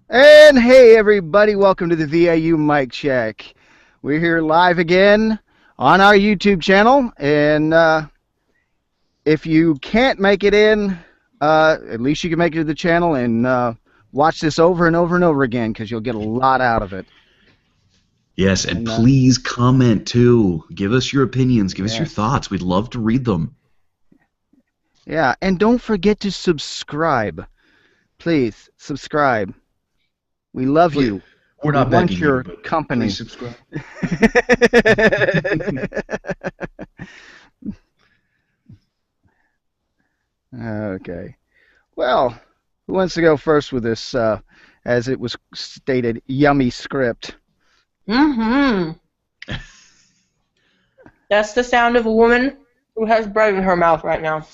And hey, everybody, welcome to the VAU Mic Check. We're here live again on our YouTube channel. And if you can't make it in, at least you can make it to the channel and watch this over and over and over again because you'll get a lot out of it. Yes, and please comment too. Give us your opinions. Give us your Yes. thoughts. We'd love to read them. Yeah, and don't forget to subscribe. Please, subscribe. We love you. We're not We want begging your you, but company. please subscribe. Okay. Well, who wants to go first with this, as it was stated, yummy script? Mm-hmm. That's the sound of a woman who has bread in her mouth right now.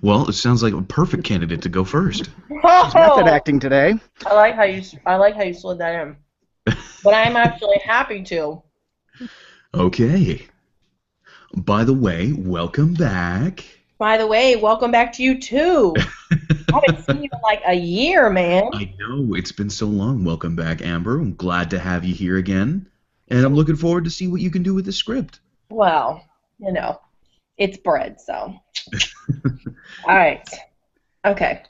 Well, it sounds like a perfect candidate to go first. She's method acting today. I like how you slid that in. But I'm actually happy to. Okay. By the way, welcome back. By the way, welcome back to you too. I haven't seen you in like a year, man. I know, it's been so long. Welcome back, Amber. I'm glad to have you here again. And I'm looking forward to see what you can do with this script. Well, you know, it's bread, so. All right. Okay.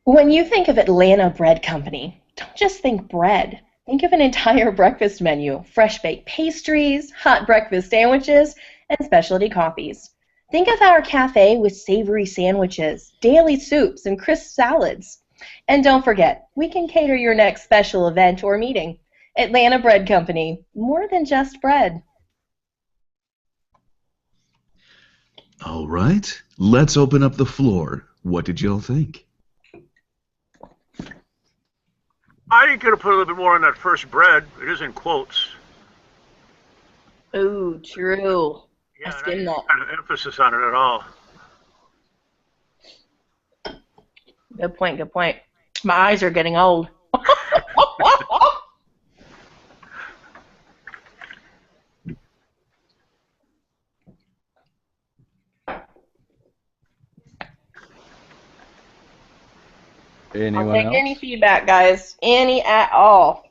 When you think of Atlanta Bread Company, don't just think bread. Think of an entire breakfast menu, fresh baked pastries, hot breakfast sandwiches, and specialty coffees. Think of our cafe with savory sandwiches, daily soups, and crisp salads. And don't forget, we can cater your next special event or meeting. Atlanta Bread Company, more than just bread. All right, let's open up the floor. What did y'all think? I think could have put a little bit more on that first bread. It is in quotes. Ooh, true. Yeah, I skimmed that. kind of emphasis on it at all. Good point, good point. My eyes are getting old. Anyone I'll take else? any feedback, guys. Any at all.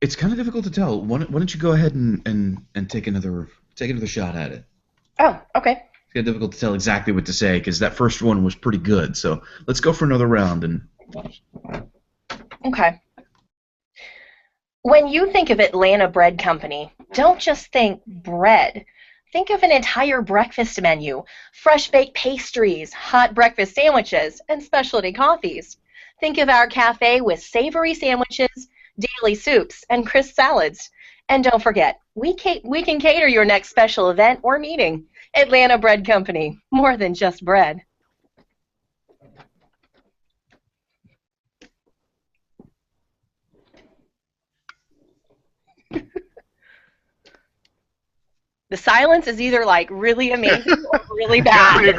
It's kind of difficult to tell. Why don't you go ahead and take another shot at it? Oh, okay. It's kind of difficult to tell exactly what to say because that first one was pretty good. So let's go for another round. And Okay. When you think of Atlanta Bread Company, don't just think bread. Think of an entire breakfast menu, fresh baked pastries, hot breakfast sandwiches, and specialty coffees. Think of our cafe with savory sandwiches, daily soups, and crisp salads. And don't forget, we can cater your next special event or meeting. Atlanta Bread Company, more than just bread. The silence is either like really amazing or really bad.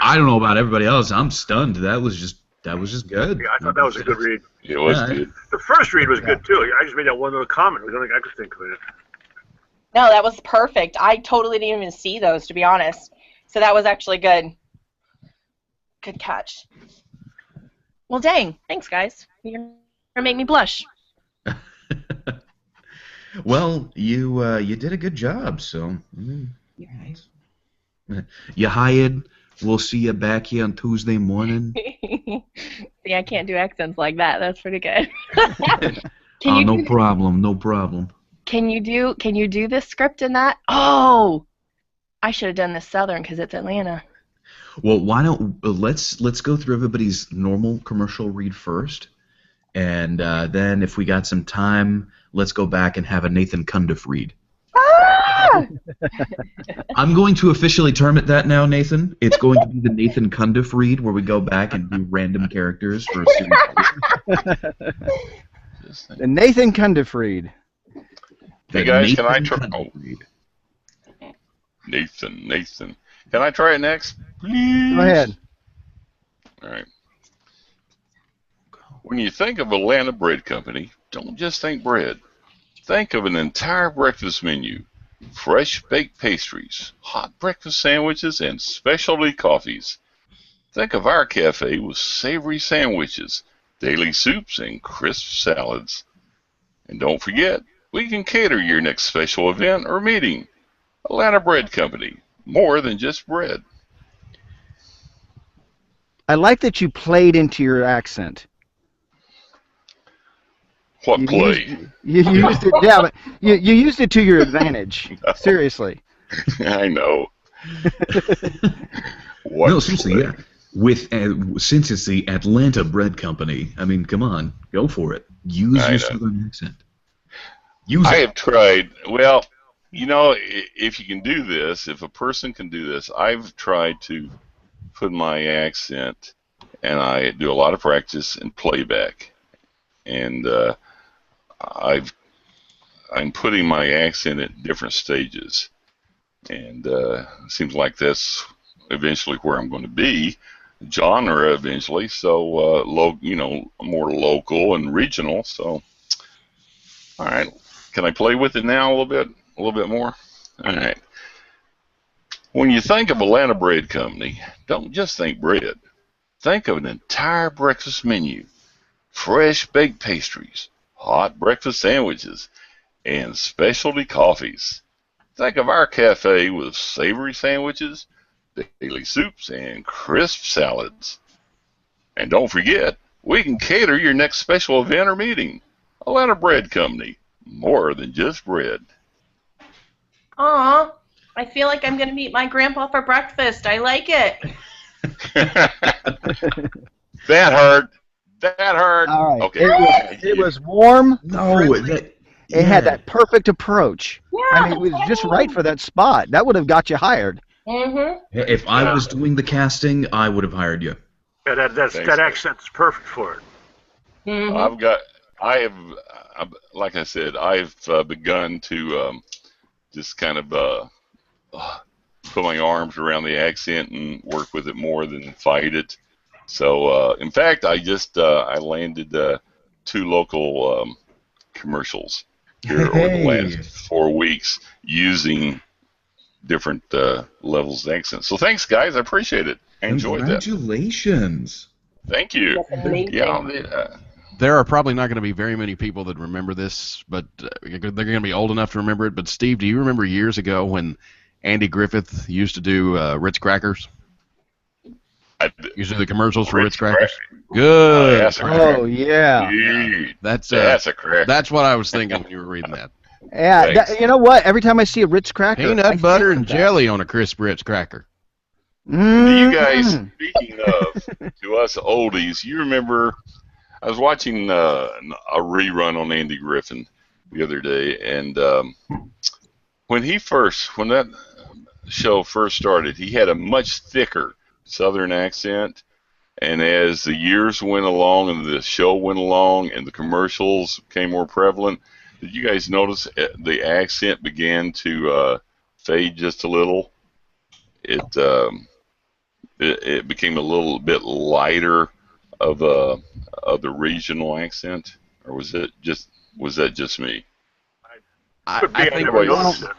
I don't know about everybody else. I'm stunned. That was just good. Yeah, I thought that was a good read. It was good. The first read was good too. I just made that one little comment. I don't think I could think of it. No, that was perfect. I totally didn't even see those, to be honest. So that was actually good. Good catch. Well, dang. Thanks, guys. You're going to make me blush. Well, you did a good job. So You're right. you hired. We'll see you back here on Tuesday morning. See, I can't do accents like that. That's pretty good. No problem. No problem. Can you do this script in that? Oh, I should have done this Southern because it's Atlanta. Well, why don't let's go through everybody's normal commercial read first, and then if we got some time, let's go back and have a Nathan Cundiff read. Ah! I'm going to officially term it that now, Nathan. It's going to be the Nathan Cundiff read, where we go back and do random characters for a series. The Nathan Cundiff read. Hey guys, can I try? Oh, Nathan. Can I try it next? Please. Go ahead. All right. When you think of Atlanta Bread Company, don't just think bread. Think of an entire breakfast menu. Fresh baked pastries, hot breakfast sandwiches, and specialty coffees. Think of our cafe with savory sandwiches, daily soups, and crisp salads. And don't forget, we can cater your next special event or meeting. Atlanta Bread Company, more than just bread. I like that you played into your accent. What You used play? you used it, yeah, but you used it to your advantage. Seriously. I know. What No, seriously, play? yeah. With since it's the Atlanta Bread Company, I mean, come on, go for it. Use I your know. Southern accent. Use I it. have tried. Well, if you can do this, if a person can do this, I've tried to put my accent, and I do a lot of practice and playback, and I've I'm putting my accent at different stages, and it seems like that's eventually where I'm going to be, genre eventually. So, more local and regional. So, all right, can I play with it now a little bit more? All right. When you think of Atlanta Bread Company, don't just think bread. Think of an entire breakfast menu, fresh baked pastries, hot breakfast sandwiches, and specialty coffees. Think of our cafe with savory sandwiches, daily soups, and crisp salads. And don't forget, we can cater your next special event or meeting. Atlanta Bread Company, more than just bread. Aw, I feel like I'm going to meet my grandpa for breakfast. I like it. That hurt. That hurt. All right. Okay. It was warm, No, friendly. that It had yeah. that perfect approach. I Yeah, mean, it was just right for that spot. That would have got you hired. Mm-hmm. If I Yeah. was doing the casting, I would have hired you. Yeah, Thanks, that guys. accent's perfect for it. Mm-hmm. I have, like I said, I've begun to just kind of put my arms around the accent and work with it more than fight it. So, in fact, I landed two local commercials here over the Hey, last 4 weeks using different levels of accent. So, thanks, guys. I appreciate it. I enjoyed that. congratulations. Thank you. That's amazing. Yeah. There are probably not going to be very many people that remember this, but they're going to be old enough to remember it. But Steve, do you remember years ago when Andy Griffith used to do Ritz crackers? I, Used to do the commercials for Ritz Ritz crackers. cracker. Good. That's a Oh cracker. yeah, Dude, That's that's a cracker. that's what I was thinking when you were reading that. yeah. Thanks. You know what? Every time I see a Ritz cracker, I Peanut think butter of and that. jelly on a crisp Ritz cracker. Do you guys, Mm. speaking of, to us oldies, you remember, I was watching a rerun on Andy Griffin the other day, and when that show first started, he had a much thicker Southern accent, and as the years went along and the show went along and the commercials became more prevalent, did you guys notice the accent began to fade just a little? It, it became a little bit lighter of the regional accent, or was that just me? Could be. I I think never Well, noticed it.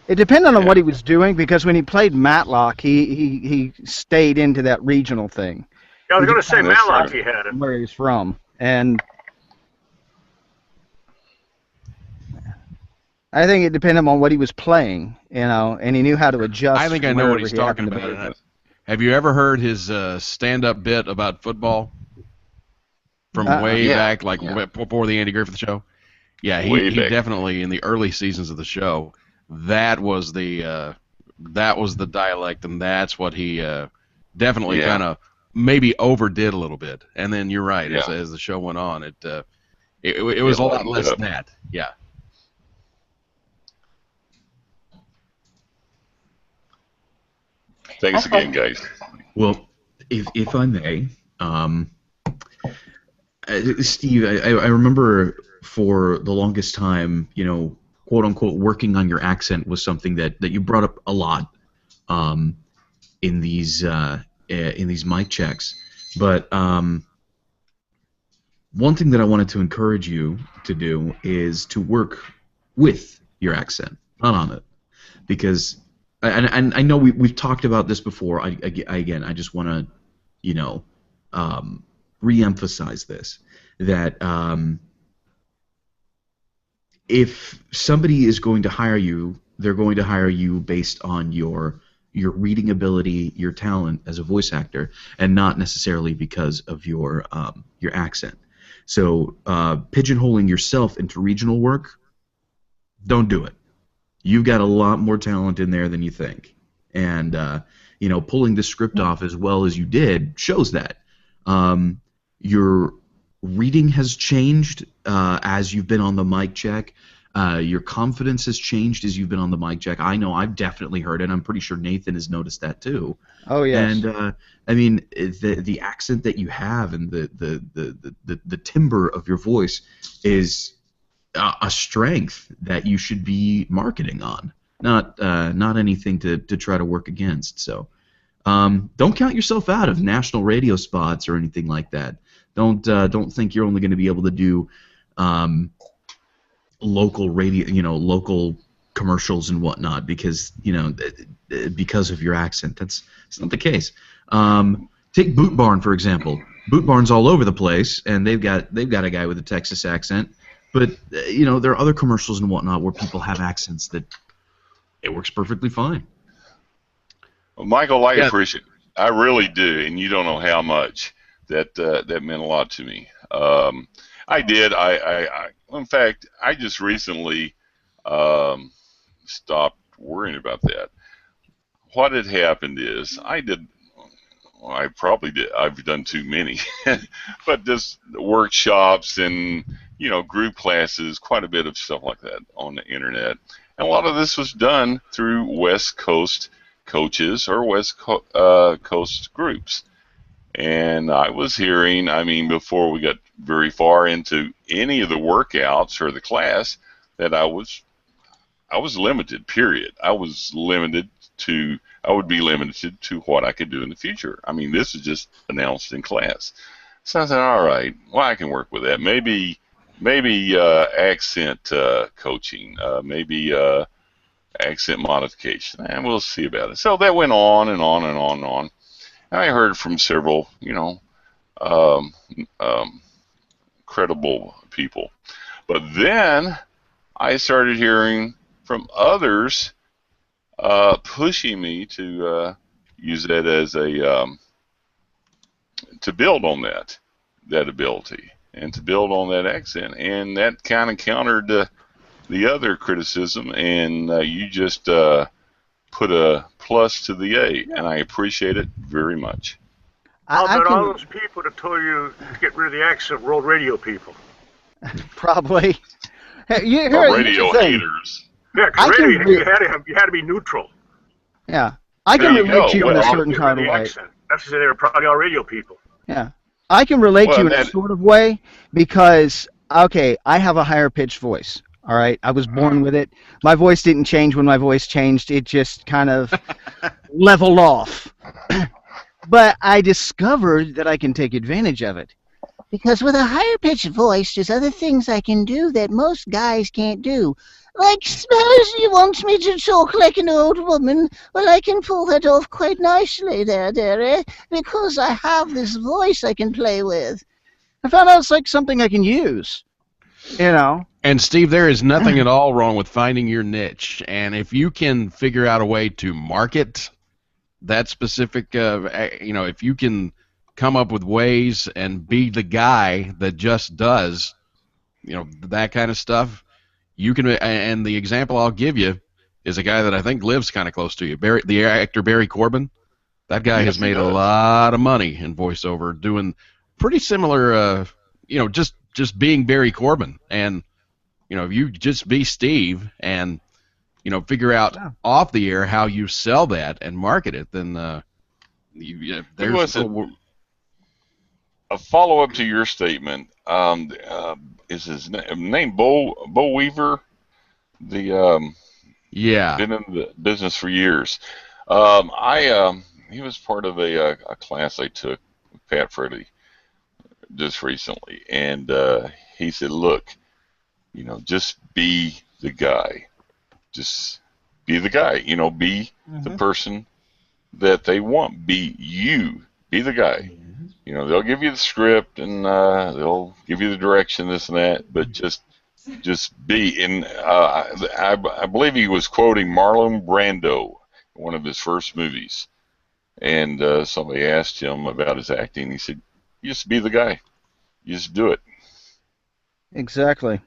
It depended on Yeah. what he was doing because when he played Matlock, he stayed into that regional thing Yeah, I was Would you going to say find that's Matlock right. he had it. where he's from, and I think it depended on what he was playing, and he knew how to adjust. I think I know what wherever he's he talking happened to about. be. Have you ever heard his stand-up bit about football from way Yeah. back, like Yeah. before the Andy Griffith Show? Yeah, Way he back. definitely in the early seasons of the show. That was the dialect, and that's what he definitely Yeah. kind of maybe overdid a little bit. And then you're right, Yeah. as the show went on, it was a lot lightened less up. that. Yeah. Thanks again, guys. Well, if I may, Steve, I remember for the longest time, quote unquote, working on your accent was something that you brought up a lot um, in these mic checks. But one thing that I wanted to encourage you to do is to work with your accent, not on it, because and I know we've talked about this before. Again, I just want to, you know, re-emphasize this that if somebody is going to hire you, they're going to hire you based on your reading ability, your talent as a voice actor, and not necessarily because of your accent. So pigeonholing yourself into regional work, don't do it. You've got a lot more talent in there than you think, and pulling the script off as well as you did shows that. Your reading has changed as you've been on the mic check. Your confidence has changed as you've been on the mic check. I know I've definitely heard it. I'm pretty sure Nathan has noticed that too. Oh yes. And I mean, the accent that you have and the timbre of your voice is a strength that you should be marketing on, not anything to try to work against. So don't count yourself out of national radio spots or anything like that. Don't think you're only going to be able to do local radio, local commercials and whatnot because because of your accent. It's not the case. Take Boot Barn for example. Boot Barn's all over the place, and they've got a guy with a Texas accent. But there are other commercials and whatnot where people have accents that it works perfectly fine. Well, Michael, I appreciate it. I really do, and you don't know how much that meant a lot to me. I did. In fact, I just recently stopped worrying about that. What had happened is I probably did. I've done too many, but just workshops and group classes, quite a bit of stuff like that on the internet. And a lot of this was done through West Coast coaches or West Coast groups. And I was hearing, before we got very far into any of the workouts or the class, that I was limited. Period. I would be limited to what I could do in the future. This is just announced in class. So I said, all right, well, I can work with that. Maybe accent coaching, maybe accent modification, and we'll see about it. So that went on and on and on and on. And I heard from several, credible people. But then I started hearing from others pushing me to use that as to build on that ability and to build on that accent. And that kind of countered the other criticism, and you just put a plus to the A, and I appreciate it very much. How about all those people that told you to get rid of the accent, world radio people? Probably. Hey, radio haters. Yeah, radio, you had to be neutral. Yeah. I can relate to you in a certain kind of way. That's because they were probably all radio people. Yeah. I can relate to you in a sort of way because, okay, I have a higher pitched voice. All right, I was born with it. My voice didn't change when my voice changed. It just kind of leveled off. But I discovered that I can take advantage of it. Because with a higher pitched voice, there's other things I can do that most guys can't do. Like, suppose you want me to talk like an old woman. Well, I can pull that off quite nicely there, dearie, because I have this voice I can play with. I found out it's like something I can use, And Steve, there is nothing at all wrong with finding your niche, and if you can figure out a way to market that specific, if you can come up with ways and be the guy that just does, that kind of stuff, you can. And the example I'll give you is a guy that I think lives kind of close to you, the actor Barry Corbin. That guy has made a lot of money in voiceover doing pretty similar, just being Barry Corbin. And if you just be Steve and figure out off the air how you sell that and market it, then there's a follow-up to your statement. Is his name Bo Weaver? Been in the business for years. He was part of a class I took with Pat Freddy just recently, and he said, "Look, just be the guy. Just be the guy. Be the Hmm. person that they want. Be you. Be the guy. They'll give you the script and they'll give you the direction, this and that, but just be." And I believe he was quoting Marlon Brando, one of his first movies. And somebody asked him about his acting. He said, "You just be the guy. You just do it." Exactly.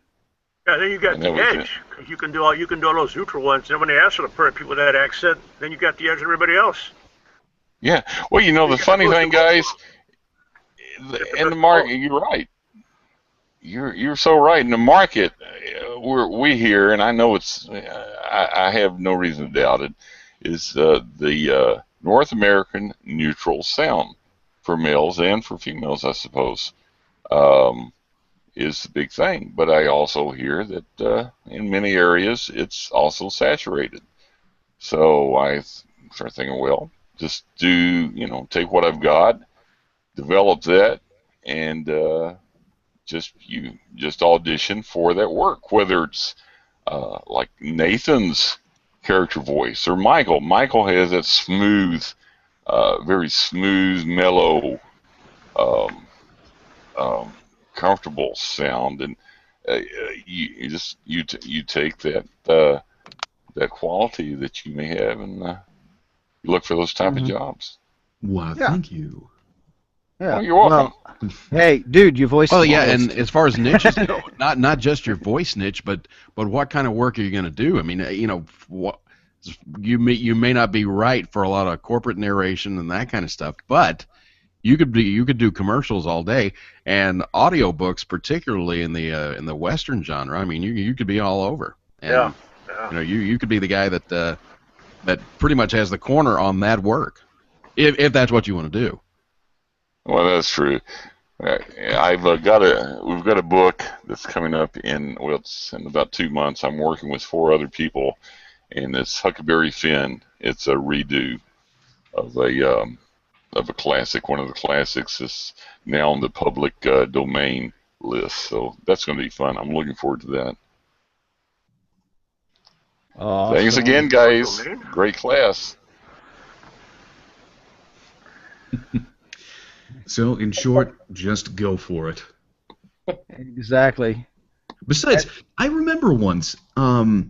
Yeah, then you got And that the was it. edge. You can do all those neutral ones. And when they ask for the people with that accent, then you got the edge of everybody else. Yeah. Well, You the get the funny boost thing, of both guys, worlds. Get the in the best of both. market, you're right. You're so right. In the market, we hear, and I know I have no reason to doubt it, is the North American neutral sound for males and for females, I suppose, um, is the big thing. But I also hear that in many areas it's also saturated. So I start thinking, well, just take what I've got, develop that, and just audition for that work, whether it's like Nathan's character voice or Michael. Michael has that smooth, very smooth, mellow, um, comfortable sound, and you take that quality that you may have, and you look for those type of Hmm. jobs. Why, Yeah. thank you. Yeah. Well, you're welcome. Well, hey, dude, your voice Well, is yeah, just. and as far as niches go, not just your voice niche, but what kind of work are you going to do? I mean, what you may not be right for a lot of corporate narration and that kind of stuff, but you could do commercials all day and audiobooks, particularly in the Western genre. I mean, you could be all over, Yeah, and yeah. you could be the guy that pretty much has the corner on that work, if that's what you want to do. Well, that's true. I've we've got a book that's coming up it's in about 2 months. I'm working with 4 other people, and it's Huckleberry Finn. It's a redo of a classic. One of the classics is now on the public domain list, so that's going to be fun. I'm looking forward to that. Thanks again, Awesome. Public guys. domain. Great class. So, in short, just go for it. Exactly. Besides, I remember once, I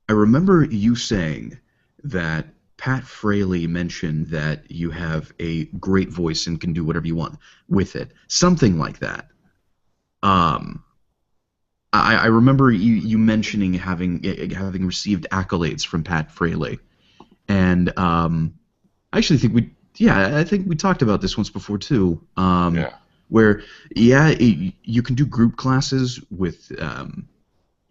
remember you saying that Pat Fraley mentioned that you have a great voice and can do whatever you want with it. Something like that. Um, I remember you mentioning having received accolades from Pat Fraley, and I actually think I think we talked about this once before too. Yeah. Where you can do group classes with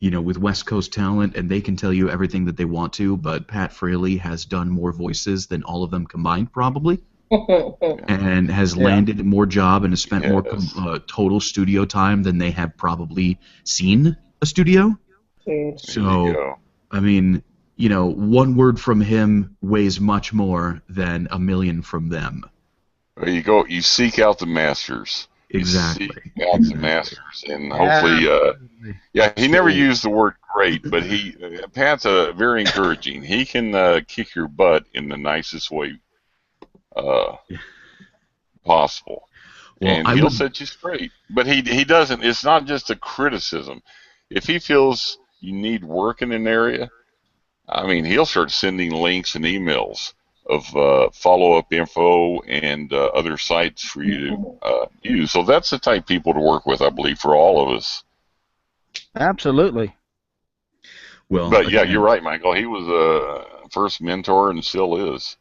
with West Coast talent, and they can tell you everything that they want to, but Pat Fraley has done more voices than all of them combined, probably, and has Yeah. landed more job and has spent more Yes. total studio time than they have probably seen a studio. Dude. There you So, go. I mean, one word from him weighs much more than a million from them. There you go. You seek out the masters. You seek Exactly. out the Exactly. masters, and hopefully, Absolutely. yeah, he never So, used the word great, but Pat's very encouraging. He can kick your butt in the nicest way uh, possible, well, and I he'll would. set you straight. But he doesn't. It's not just a criticism. If he feels you need work in an area, I mean, he'll start sending links and emails of follow-up info and other sites for you to use. So that's the type of people to work with, I believe, for all of us. Absolutely. Well, But yeah, you're again, right, Michael. He was a first mentor and still is.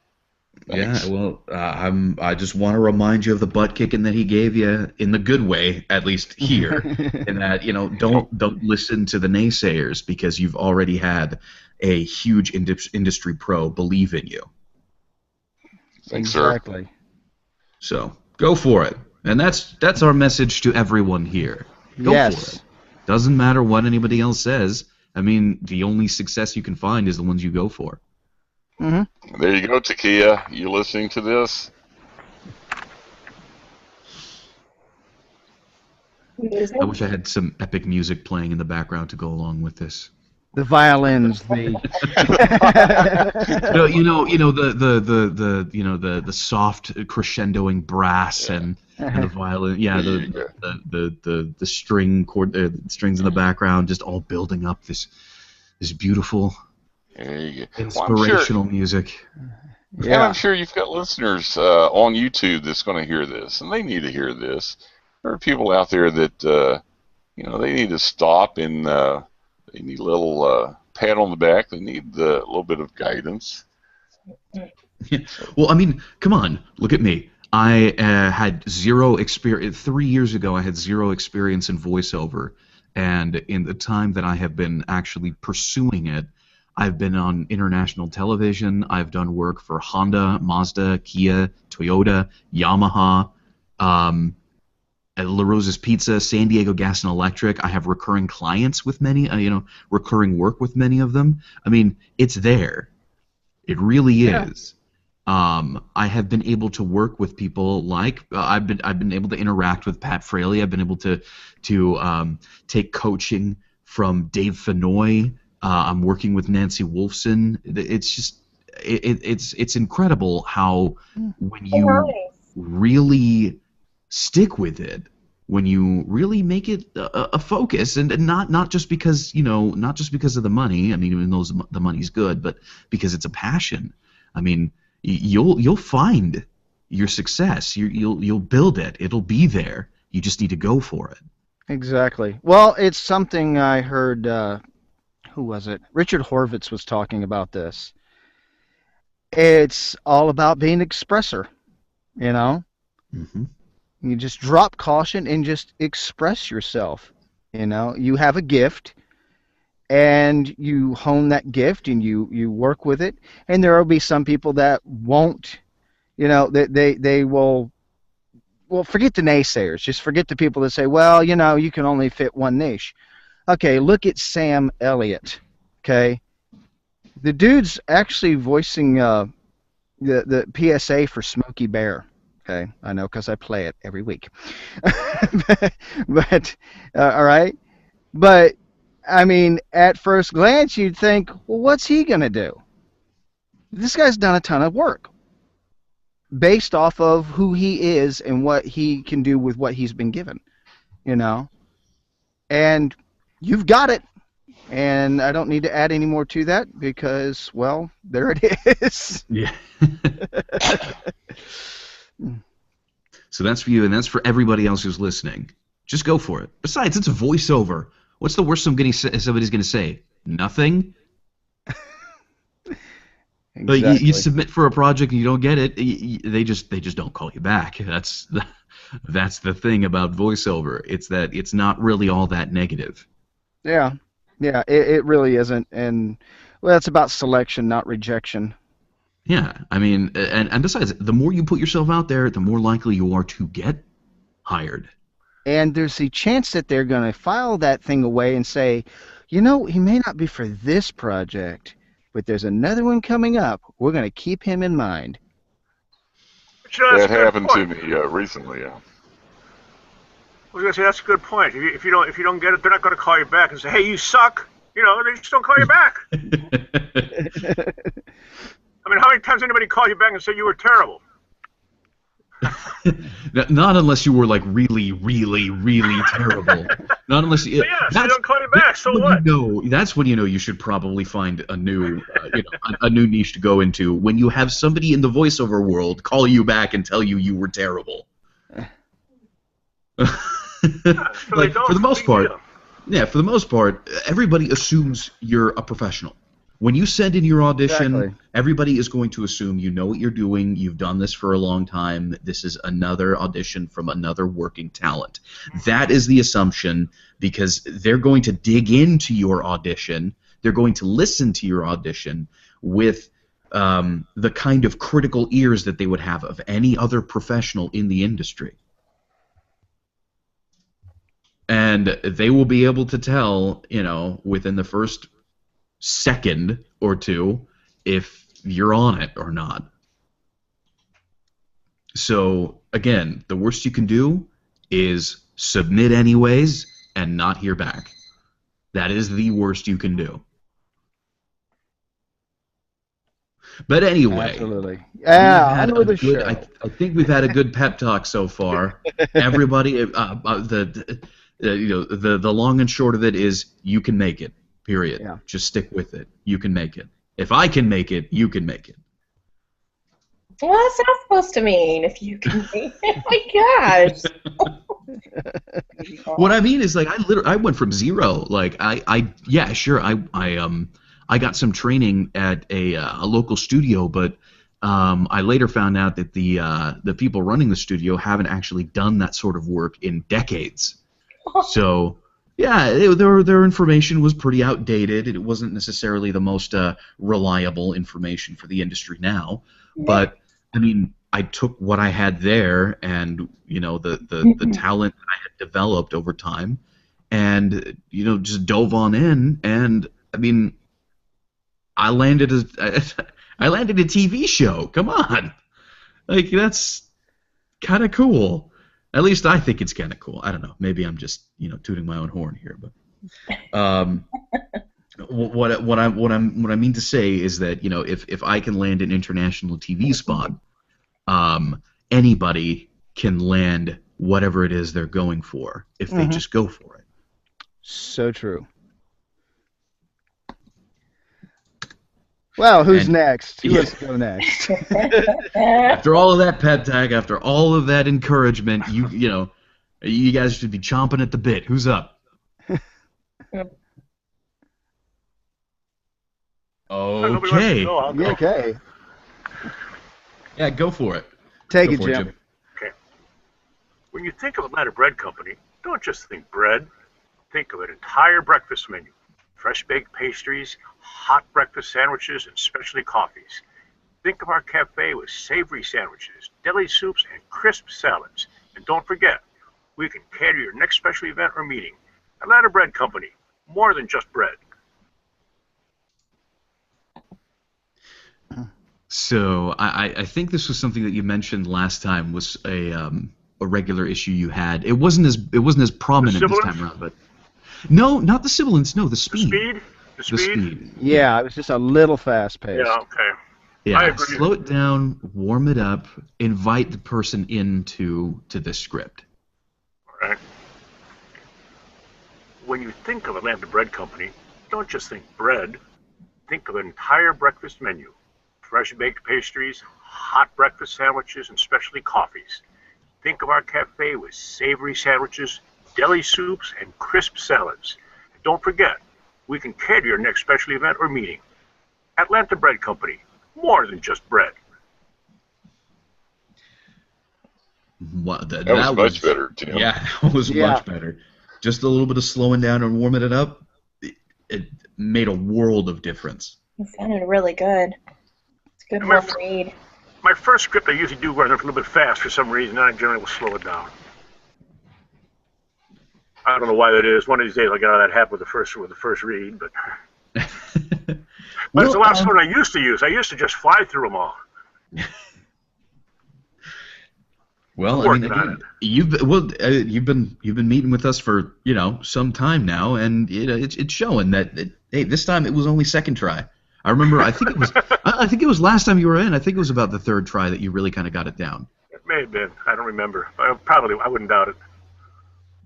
yeah. Thanks. Well, I just want to remind you of the butt kicking that he gave you in the good way, at least here, and that don't listen to the naysayers because you've already had a huge industry pro believe in you. Thanks, sir. Exactly. So go for it, and that's our message to everyone here. Go for it. Yes. Doesn't matter what anybody else says. I mean, the only success you can find is the ones you go for. Hmm. There you go, Takia. You listening to this? Music. I wish I had some epic music playing in the background to go along with this. The violins, the The soft crescendoing brass and the violin, yeah, There you go. the strings in the background, just all building up this beautiful There you go. Well, inspirational music. and yeah, I'm sure you've got listeners on YouTube that's going to hear this, and they need to hear this. There are people out there that they need to stop and they need a little pat on the back. They need a little bit of guidance. Well, I mean, come on, look at me. I had zero experience 3 years ago. I had zero experience in voiceover, and in the time that I have been actually pursuing it, I've been on international television. I've done work for Honda, Mazda, Kia, Toyota, Yamaha, La Rosa's Pizza, San Diego Gas and Electric. I have recurring clients with many, recurring work with many of them. I mean, it's there. It really is. I have been able to work with people like I've been able to interact with Pat Fraley. I've been able to take coaching from Dave Fenoy. I'm working with Nancy Wolfson. It's just it's incredible how when you Nice. really stick with it, when you really make it a focus, and not just because not just because of the money. I mean, even though the money's good, but because it's a passion. I mean, you'll find your success. You'll build it. It'll be there. You just need to go for it. exactly. Well, it's something I heard. Who was it? Richard Horvitz was talking about this. It's all about being an expresser. You know, Hmm. you just drop caution and just express yourself. You have a gift, and you hone that gift, and you work with it. And there will be some people that won't. They will. Well, forget the naysayers. Just forget the people that say, well, you can only fit one niche. Okay, look at Sam Elliott. Okay, the dude's actually voicing the PSA for Smokey Bear. Okay, I know because I play it every week. but all right, but I mean, at first glance, you'd think, well, what's he gonna do? This guy's done a ton of work based off of who he is and what he can do with what he's been given. You know, and you've got it. And I don't need to add any more to that because, well, there it is. Yeah. So that's for you, and that's for everybody else who's listening. Just go for it. Besides, it's a voiceover. What's the worst somebody's going to say? Nothing. Like Exactly. you submit for a project and you don't get it, they just don't call you back. That's the thing about voiceover. It's that it's not really all that negative. Yeah. Yeah, it really isn't. And, well, it's about selection, not rejection. Yeah, I mean, and besides, the more you put yourself out there, the more likely you are to get hired. And there's the chance that they're going to file that thing away and say, he may not be for this project, but there's another one coming up. We're going to keep him in mind. But, that's That a good happened to point. me recently. I was gonna say that's a good point. If you don't get it, they're not gonna call you back and say, "Hey, you suck." They just don't call you back. I mean, how many times anybody call you back and say you were terrible? Not unless you were like really, really, really terrible. Not unless you. So yeah, so they don't call you back. So what? That's when you should probably find a new, a new niche to go into. When you have somebody in the voiceover world call you back and tell you were terrible. Yeah, so Like they don't. for the most Big part, deal. yeah, for the most part, everybody assumes you're a professional. When you send in your audition, Exactly. everybody is going to assume you know what you're doing, you've done this for a long time, this is another audition from another working talent. That is the assumption because they're going to dig into your audition, they're going to listen to your audition with the kind of critical ears that they would have of any other professional in the industry. And they will be able to tell, within the first second or two if you're on it or not. So, again, the worst you can do is submit anyways and not hear back. That is the worst you can do. But anyway, Absolutely. Yeah, we've had on a with the good. show. I think we've had a good pep talk so far. Everybody, the long and short of it is you can make it. Period. Yeah. Just stick with it. You can make it. If I can make it, you can make it. Well, that's not supposed to mean if you can make it. Oh my gosh. What I mean is, like, I went from zero. Like, yeah, sure, I got some training at a local studio, but I later found out that the people running the studio haven't actually done that sort of work in decades. So, yeah, their information was pretty outdated. It wasn't necessarily the most reliable information for the industry now, but I mean, I took what I had there and, you know, the talent that I had developed over time and, you know, just dove on in and, I mean, I landed a TV show. Come on. Like, that's kind of cool. At least I think it's kind of cool. I don't know. Maybe I'm just, you know, tooting my own horn here, but what I mean to say is that, you know, if I can land an international TV spot, anybody can land whatever it is they're going for if they just go for it. So true. Well, who's next? Who wants to go next? After all of that pep talk, after all of that encouragement, you know, you guys should be chomping at the bit. Who's up? Okay. Okay. Yeah, go for it. Take Go it, for Jim. Okay. When you think of Atlanta Bread Company, don't just think bread. Think of an entire breakfast menu. Fresh baked pastries, hot breakfast sandwiches, and specialty coffees. Think of our cafe with savory sandwiches, deli soups, and crisp salads. And don't forget, we can cater your next special event or meeting. Atlanta Bread Company, more than just bread. So I think this was something that you mentioned last time was a regular issue you had. It wasn't as prominent this time around, but no, not the sibilance. No, the speed. The speed. Yeah, it was just a little fast paced. Yeah. Okay. Yeah, I agree. slow it down, warm it up, invite the person into the script. All right. When you think of Atlanta Bread Company, don't just think bread. Think of an entire breakfast menu. Fresh baked pastries, hot breakfast sandwiches, and specialty coffees. Think of our cafe with savory sandwiches, deli soups, and crisp salads. And don't forget, we can cater your next special event or meeting. Atlanta Bread Company, more than just bread. That was much better, Tim. Yeah, that was much better. Just a little bit of slowing down and warming it up, it made a world of difference. It sounded really good. It's a good one to read. My first script I usually do run a little bit fast for some reason, and I generally will slow it down. I don't know why that is. One of these days I'll get out of that habit with the first read, but it's a lot slower than I used to use. I used to just fly through them all. Well, I mean, again, you've been meeting with us for, you know, some time now, and it's showing that hey, this time it was only second try. I remember. I think it was last time you were in. I think it was about the third try that you really kind of got it down. It may have been. I don't remember. I wouldn't doubt it.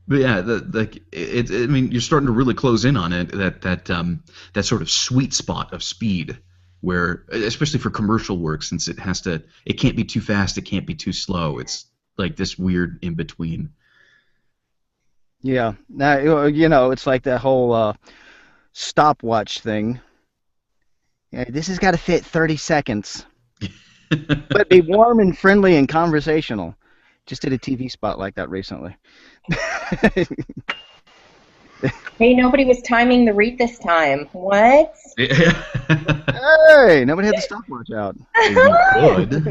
But yeah, I mean, you're starting to really close in on it. That sort of sweet spot of speed, where, especially for commercial work, since it can't be too fast, it can't be too slow. It's like this weird in between. Yeah. Now, you know, it's like that whole stopwatch thing. Yeah, this has got to fit 30 seconds. But be warm and friendly and conversational. Just did a TV spot like that recently. Hey, nobody was timing the read this time. What? Hey, nobody had the stopwatch out. You could.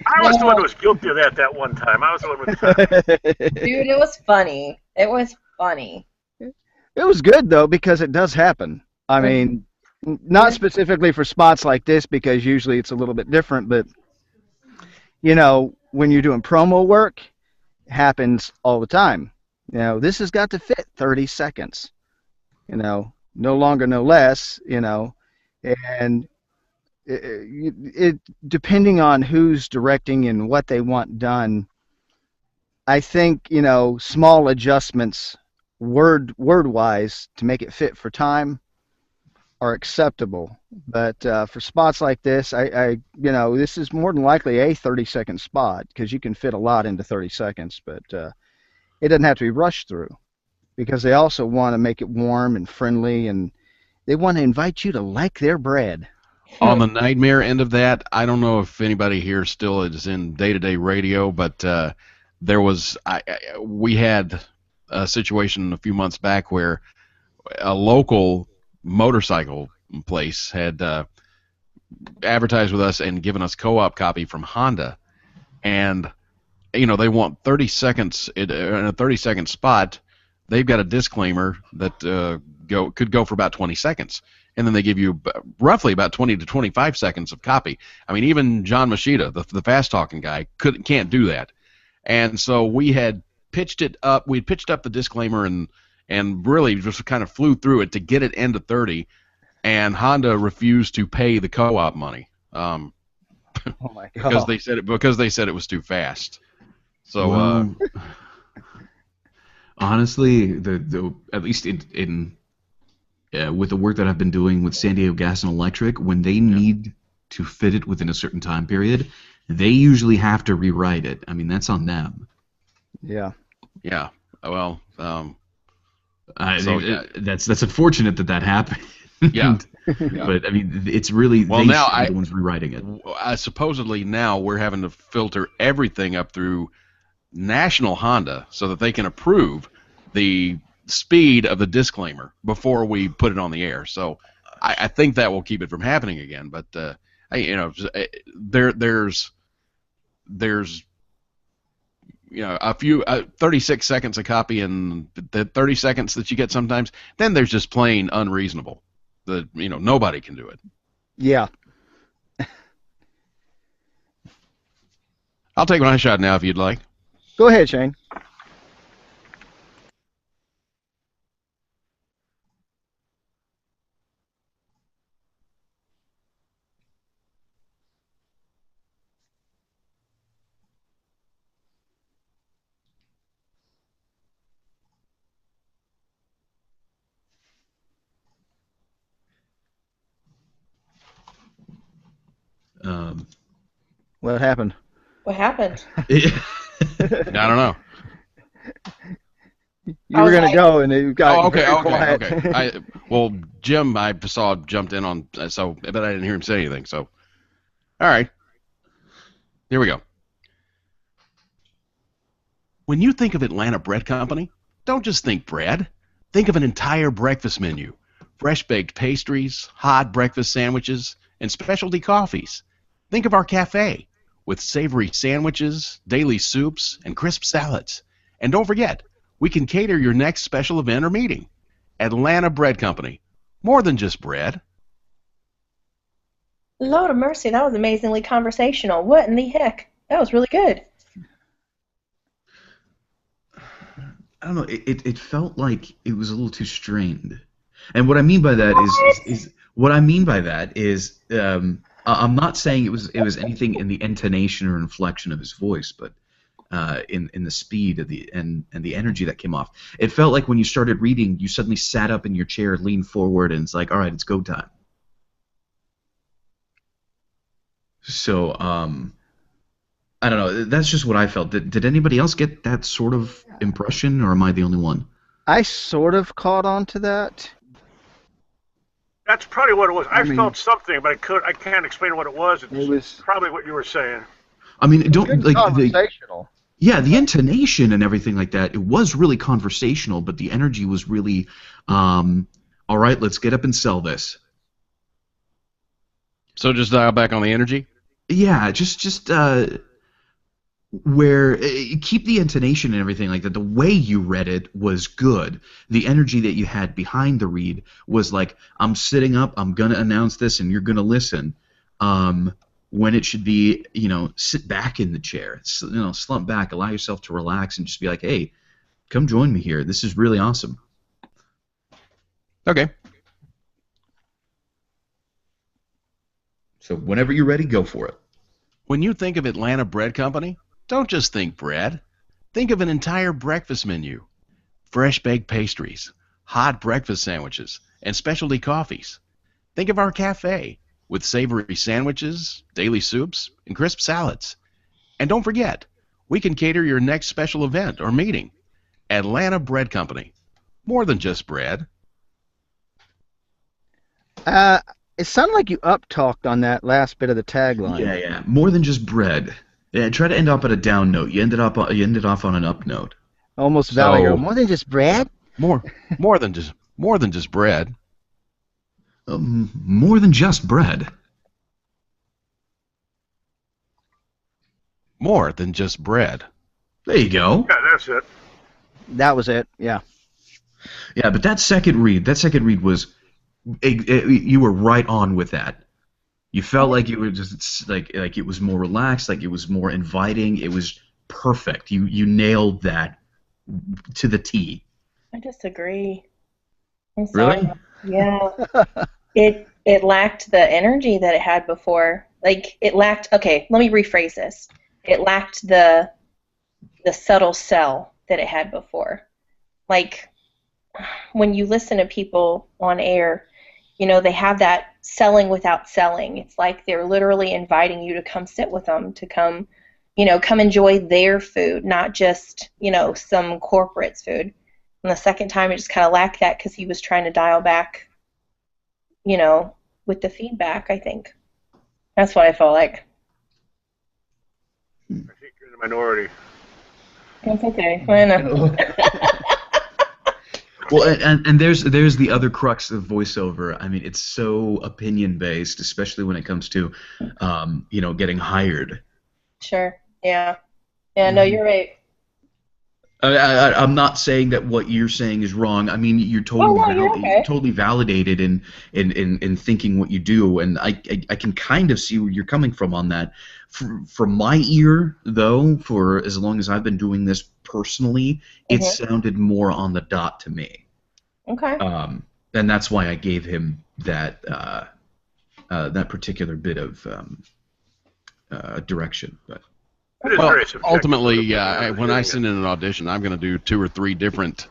I was the one who was guilty of that one time. I was the one with the time. Dude, it was funny. It was funny. It was good, though, because it does happen. I mean, not specifically for spots like this, because usually it's a little bit different, but, you know, when you're doing promo work, it happens all the time. This has got to fit 30 seconds. No longer, no less. And it depending on who's directing and what they want done, I think small adjustments, word wise, to make it fit for time are acceptable. But for spots like this, this is more than likely a 30-second spot because you can fit a lot into 30 seconds, but it doesn't have to be rushed through because they also want to make it warm and friendly, and they want to invite you to like their bread. On the nightmare end of that, I don't know if anybody here still is in day-to-day radio, but we had a situation a few months back where a local motorcycle place had advertised with us and given us co-op copy from Honda, and they want 30 seconds in a 30-second spot. They've got a disclaimer that could go for about 20 seconds, and then they give you roughly about 20 to 25 seconds of copy. I mean, even John Machida, the fast-talking guy, can't do that. And so we had pitched it up. We pitched up the disclaimer and really just kind of flew through it to get it into 30. And Honda refused to pay the co-op money Oh my because God. they said it was too fast. So Well, honestly, the at least in with the work that I've been doing with San Diego Gas and Electric, when they need to fit it within a certain time period, they usually have to rewrite it. I mean, that's on them. Yeah. yeah, well, That's unfortunate that happened. yeah. But I mean, it's really Well, they now should be the ones rewriting it. Supposedly now we're having to filter everything up through National Honda so that they can approve the speed of the disclaimer before we put it on the air. So I think that will keep it from happening again. But there's a few 36 seconds a copy, and the 30 seconds that you get sometimes. Then there's just plain unreasonable. Nobody can do it. Yeah. I'll take my shot now if you'd like. Go ahead, Shane. What happened? What happened? I don't know. You were going to go, and you got okay, very quiet. okay. Jim, I saw jumped in on, but I didn't hear him say anything. So, all right, here we go. When you think of Atlanta Bread Company, don't just think bread. Think of an entire breakfast menu: fresh-baked pastries, hot breakfast sandwiches, and specialty coffees. Think of our cafe with savory sandwiches, daily soups, and crisp salads. And don't forget, we can cater your next special event or meeting. Atlanta Bread Company. More than just bread. Lord of mercy, that was amazingly conversational. What in the heck? That was really good. I don't know. It felt like it was a little too strained, and what I mean by that is what I mean by that is I'm not saying it was anything in the intonation or inflection of his voice, but in the speed of and the energy that came off. It felt like when you started reading, you suddenly sat up in your chair, leaned forward, and it's like, all right, it's go time. So I don't know. That's just what I felt. Did anybody else get that sort of impression, or am I the only one? I sort of caught on to that. That's probably what it was. I mean, felt something, but I can't explain what it was. It's It was probably what you were saying. I mean, don't good like conversational. yeah, the intonation and everything like that. It was really conversational, but the energy was really, all right, let's get up and sell this. So just dial back on the energy? Yeah, just where keep the intonation and everything like that. The way you read it was good. The energy that you had behind the read was like, I'm sitting up, I'm gonna announce this, and you're gonna listen. When it should be, sit back in the chair, slump back, allow yourself to relax, and just be like, hey, come join me here. This is really awesome. Okay. So whenever you're ready, go for it. When you think of Atlanta Bread Company, don't just think bread. Think of an entire breakfast menu. Fresh baked pastries, hot breakfast sandwiches, and specialty coffees. Think of our cafe with savory sandwiches, daily soups, and crisp salads. And don't forget, we can cater your next special event or meeting. Atlanta Bread Company. More than just bread. It sounded like you up-talked on that last bit of the tagline. Yeah. More than just bread. Yeah, try to end up at a down note. You ended off on an up note. Almost Valley Girl. So- More than just bread? More than just bread. More than just bread. More than just bread. There you go. Yeah, that's it. That was it. Yeah. Yeah, but that second read was, you were right on with that. You felt like you were just like it was more relaxed, like it was more inviting. It was perfect. You nailed that to the T. I disagree. I'm sorry. Really? Yeah. It lacked the energy that it had before. Like it lacked. Okay, let me rephrase this. It lacked the subtle sell that it had before. Like when you listen to people on air, you know, they have that selling without selling. It's like they're literally inviting you to come sit with them, to come, come enjoy their food, not just, some corporate's food. And the second time it just kind of lacked that because he was trying to dial back, with the feedback, I think. That's what I felt like. I think you're in the minority. That's okay. I know. Well, and there's the other crux of voiceover. I mean, it's so opinion based, especially when it comes to, getting hired. Sure. Yeah. Yeah. No, you're right. I'm not saying that what you're saying is wrong. I mean, you're totally you're okay. totally validated in thinking what you do, and I can kind of see where you're coming from on that. From my ear, though, for as long as I've been doing this personally, it sounded more on the dot to me. Okay. And that's why I gave him that that particular bit of direction. But It is Well, very subjective. ultimately, But when I send in an audition, I'm going to do 2 or 3 different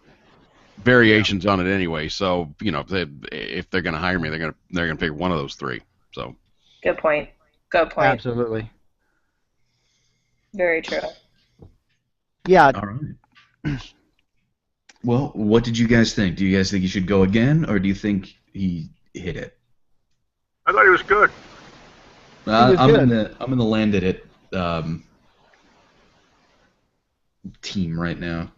variations on it anyway. So, if they're going to hire me, they're going to pick one of those 3. So, Good point. Good point. Absolutely. Very true. Yeah. all right. Well, what did you guys think? Do you guys think he should go again, or do you think he hit it? I thought he was good. was I'm good. in the landed it team right now.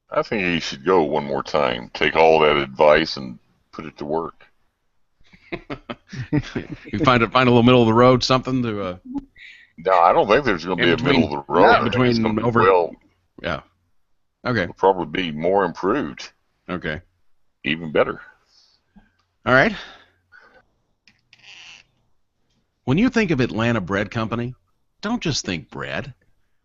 I think he should go one more time. Take all that advice and put it to work. you find a little middle of the road something to. No, I don't think there's going to be In a between- middle of the road. in I think between it's going to be over- Yeah. Okay. it'll probably be more improved, Okay. even better. All right. When you think of Atlanta Bread Company, don't just think bread.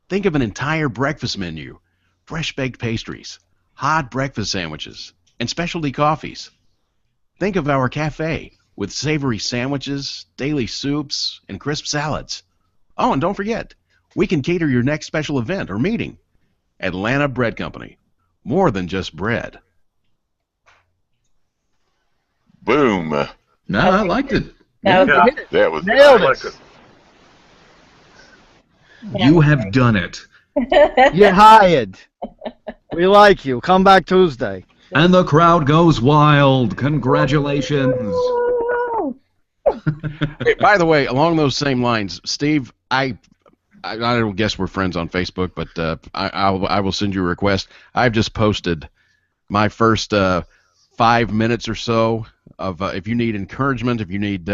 Think of an entire breakfast menu, fresh baked pastries, hot breakfast sandwiches, and specialty coffees. Think of our cafe with savory sandwiches, daily soups, and crisp salads. Oh, and don't forget, we can cater your next special event or meeting. Atlanta Bread Company. More than just bread. Boom. No, I liked it. That was Yeah. That was Nailed I like it. You have done it. You're hired. We like you. Come back Tuesday. And the crowd goes wild. Congratulations. Hey, by the way, along those same lines, Steve, I don't guess we're friends on Facebook, but I will send you a request. I've just posted my first 5 minutes or so of if you need encouragement, if you need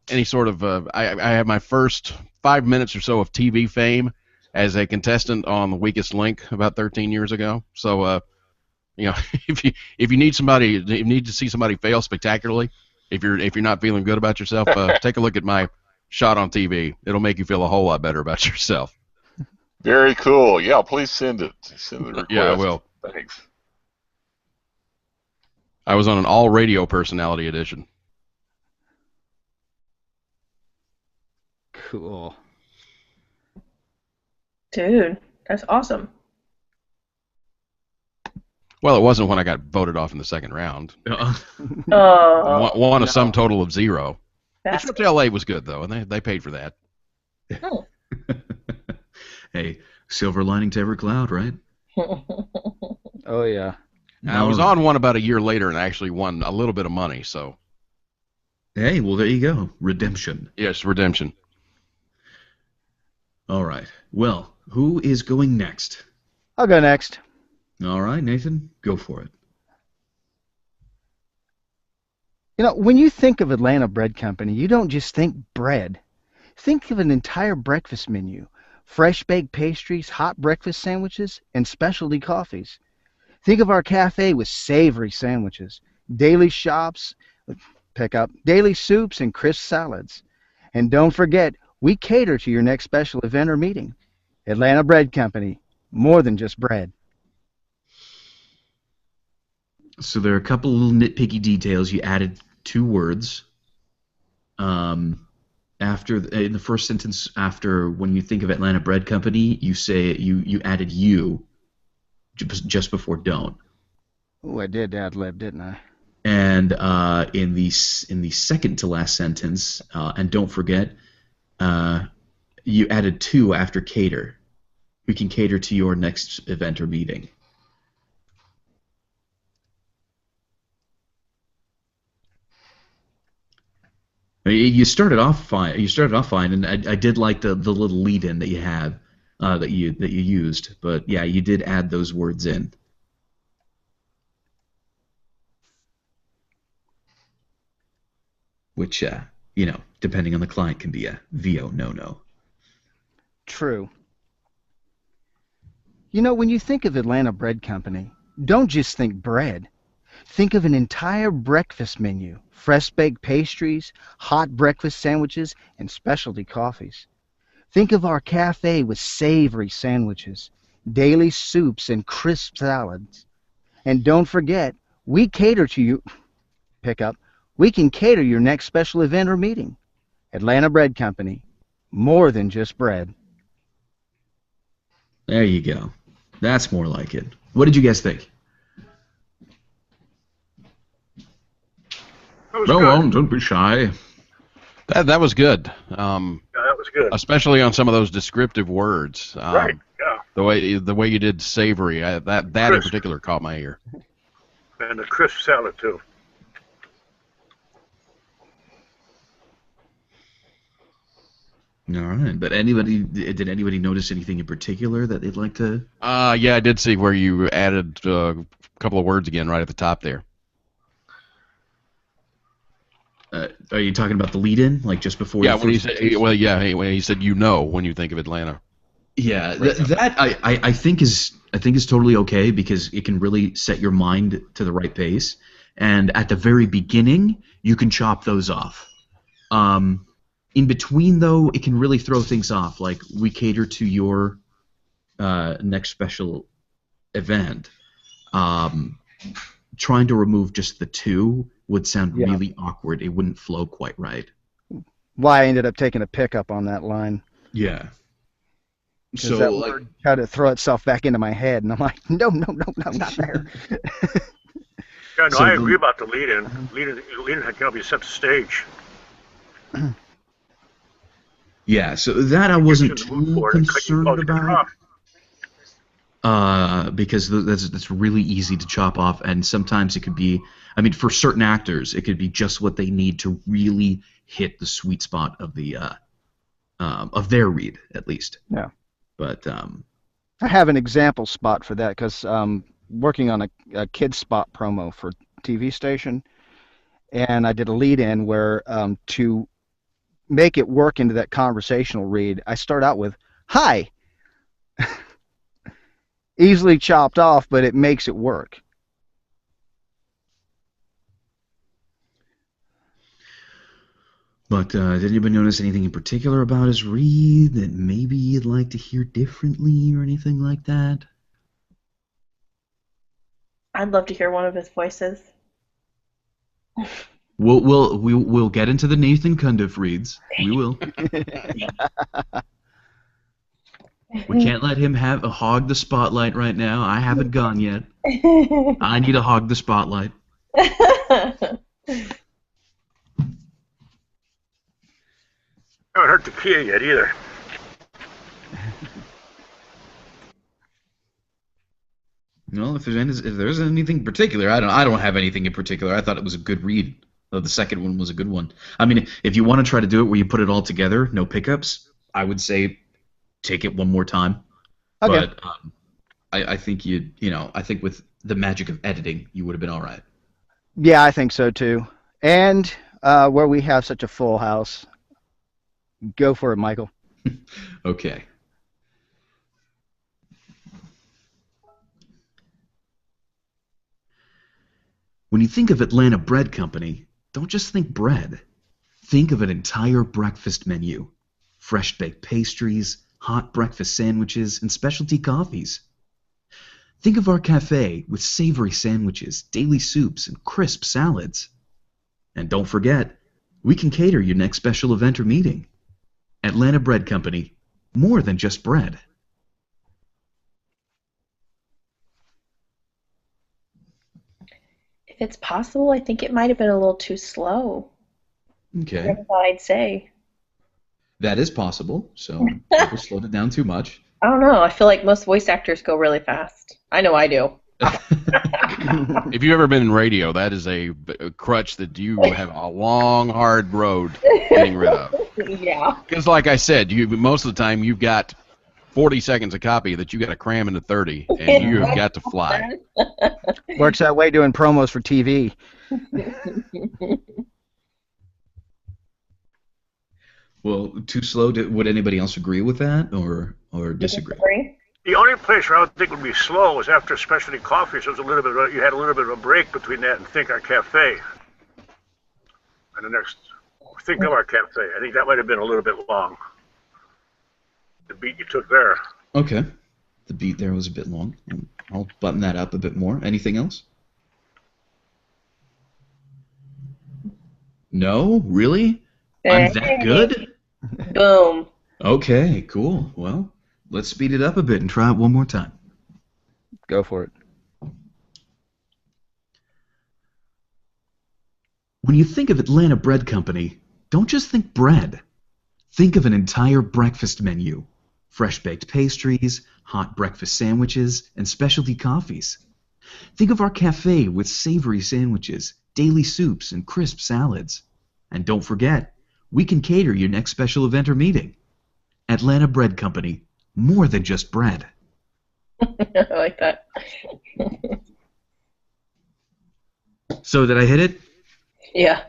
any sort of I have my first 5 minutes or so of TV fame as a contestant on The Weakest Link about 13 years ago. So if you need somebody, if you need to see somebody fail spectacularly, if you're not feeling good about yourself, take a look at my shot on TV. It'll make you feel a whole lot better about yourself. Very cool. Yeah, please send it. Send the request. Yeah, I will. Thanks. I was on an all radio personality edition. Cool. Dude, that's awesome. Well, it wasn't when I got voted off in the second round. Oh, Won a no. sum total of 0. The that's trip to LA was good though, and they paid for that. cool. Hey, silver lining to every cloud, right? Oh yeah. I was on one about a year later and actually won a little bit of money. So Hey, well, there you go. Redemption. yes, redemption. All right. Well, who is going next? I'll go next. All right, Nathan, go for it. You know, when you think of Atlanta Bread Company, you don't just think bread. Think of an entire breakfast menu. Fresh baked pastries, hot breakfast sandwiches, and specialty coffees. Think of our cafe with savory sandwiches, daily shops, pickup, daily soups, and crisp salads. And don't forget, we cater to your next special event or meeting. Atlanta Bread Company, more than just bread. So there are a couple little nitpicky details. You added 2 words. After in the first sentence, after when you think of Atlanta Bread Company, you say you added you just before don't. Oh, I did ad lib, didn't I? And in the second to last sentence, and don't forget, you added 2 after cater. We can cater to your next event or meeting. I mean, you started off fine, and I did like the little lead-in that you have, that you used. But yeah, you did add those words in. Which, depending on the client, can be a VO no-no. True. You know, when you think of Atlanta Bread Company, don't just think bread. Think of an entire breakfast menu, fresh baked pastries, hot breakfast sandwiches, and specialty coffees. Think of our cafe with savory sandwiches, daily soups, and crisp salads. And don't forget, we cater to you. Pickup. We can cater your next special event or meeting. Atlanta Bread Company, more than just bread. There you go. That's more like it. What did you guys think? That was Go good. on, don't be shy. That was good. Yeah, that was good. Especially on some of those descriptive words. Right. Yeah. The way you did savory, that in Crisp. particular caught my ear. And the crisp salad too. All right, but did anybody notice anything in particular that they'd like to? Yeah, I did see where you added a couple of words again right at the top there. Are you talking about the lead-in, like just before? Yeah, the when he first said, well, yeah, when he said when you think of Atlanta. Yeah, that I think is totally okay because it can really set your mind to the right pace. And at the very beginning, you can chop those off. In between, though, it can really throw things off. Like we cater to your next special event. Trying to remove just the 2 would sound Yeah. really awkward. It wouldn't flow quite right. Why I ended up taking a pickup on that line. Yeah. Because So that like, word tried to throw itself back into my head, and I'm like, no, not there. Yeah, no, So I the- agree about the lead-in. Lead-in had to be set the stage. yeah. So that I wasn't Get you in the mood too for it and cut you concerned about. off. Because that's really easy to chop off, and sometimes it could be. I mean, for certain actors, it could be just what they need to really hit the sweet spot of the of their read, at least. Yeah. But I have an example spot for that because working on a kids spot promo for TV station, and I did a lead-in where to make it work into that conversational read, I start out with "Hi." Easily chopped off, but it makes it work. But did anybody notice anything in particular about his read that maybe you'd like to hear differently or anything like that? I'd love to hear one of his voices. We'll get into the Nathan Cundiff reads. We will. We can't let him have a hog the spotlight right now. I haven't gone yet. I need to hog the spotlight. I haven't heard Takia yet either. Well, if there's anything particular, I don't have anything in particular. I thought it was a good read. The second one was a good one. I mean, if you want to try to do it where you put it all together, no pickups, I would say take it one more time. Okay. But I think I think with the magic of editing, you would have been all right. Yeah, I think so too. And where we have such a full house, go for it, Michael. Okay. When you think of Atlanta Bread Company, don't just think bread. Think of an entire breakfast menu. Fresh baked pastries, hot breakfast sandwiches, and specialty coffees. Think of our cafe with savory sandwiches, daily soups, and crisp salads. And don't forget, we can cater your next special event or meeting. Atlanta Bread Company, more than just bread. If it's possible, I think it might have been a little too slow. Okay. That's what I'd say. That is possible, so people slowed it down too much. I don't know. I feel like most voice actors go really fast. I know I do. If you've ever been in radio, that is a crutch that you have a long, hard road getting rid of. Yeah. Because, like I said, most of the time you've got 40 seconds a copy that you got to cram into 30, and you have got to fly. Works that way doing promos for TV. Well, too slow. Would anybody else agree with that or disagree? The only place where I would think would be slow was after specialty coffees. There was you had a little bit of a break between that and Think Our Cafe. And the next, Think of Our Cafe. I think that might have been a little bit long. The beat you took there. Okay. The beat there was a bit long. I'll button that up a bit more. Anything else? No? Really? I'm that good? Boom. Okay, cool. Well, let's speed it up a bit and try it one more time. Go for it. When you think of Atlanta Bread Company, don't just think bread. Think of an entire breakfast menu. Fresh baked pastries, hot breakfast sandwiches, and specialty coffees. Think of our cafe with savory sandwiches, daily soups, and crisp salads. And don't forget, we can cater your next special event or meeting. Atlanta Bread Company, more than just bread. I like that. So did I hit it? Yeah.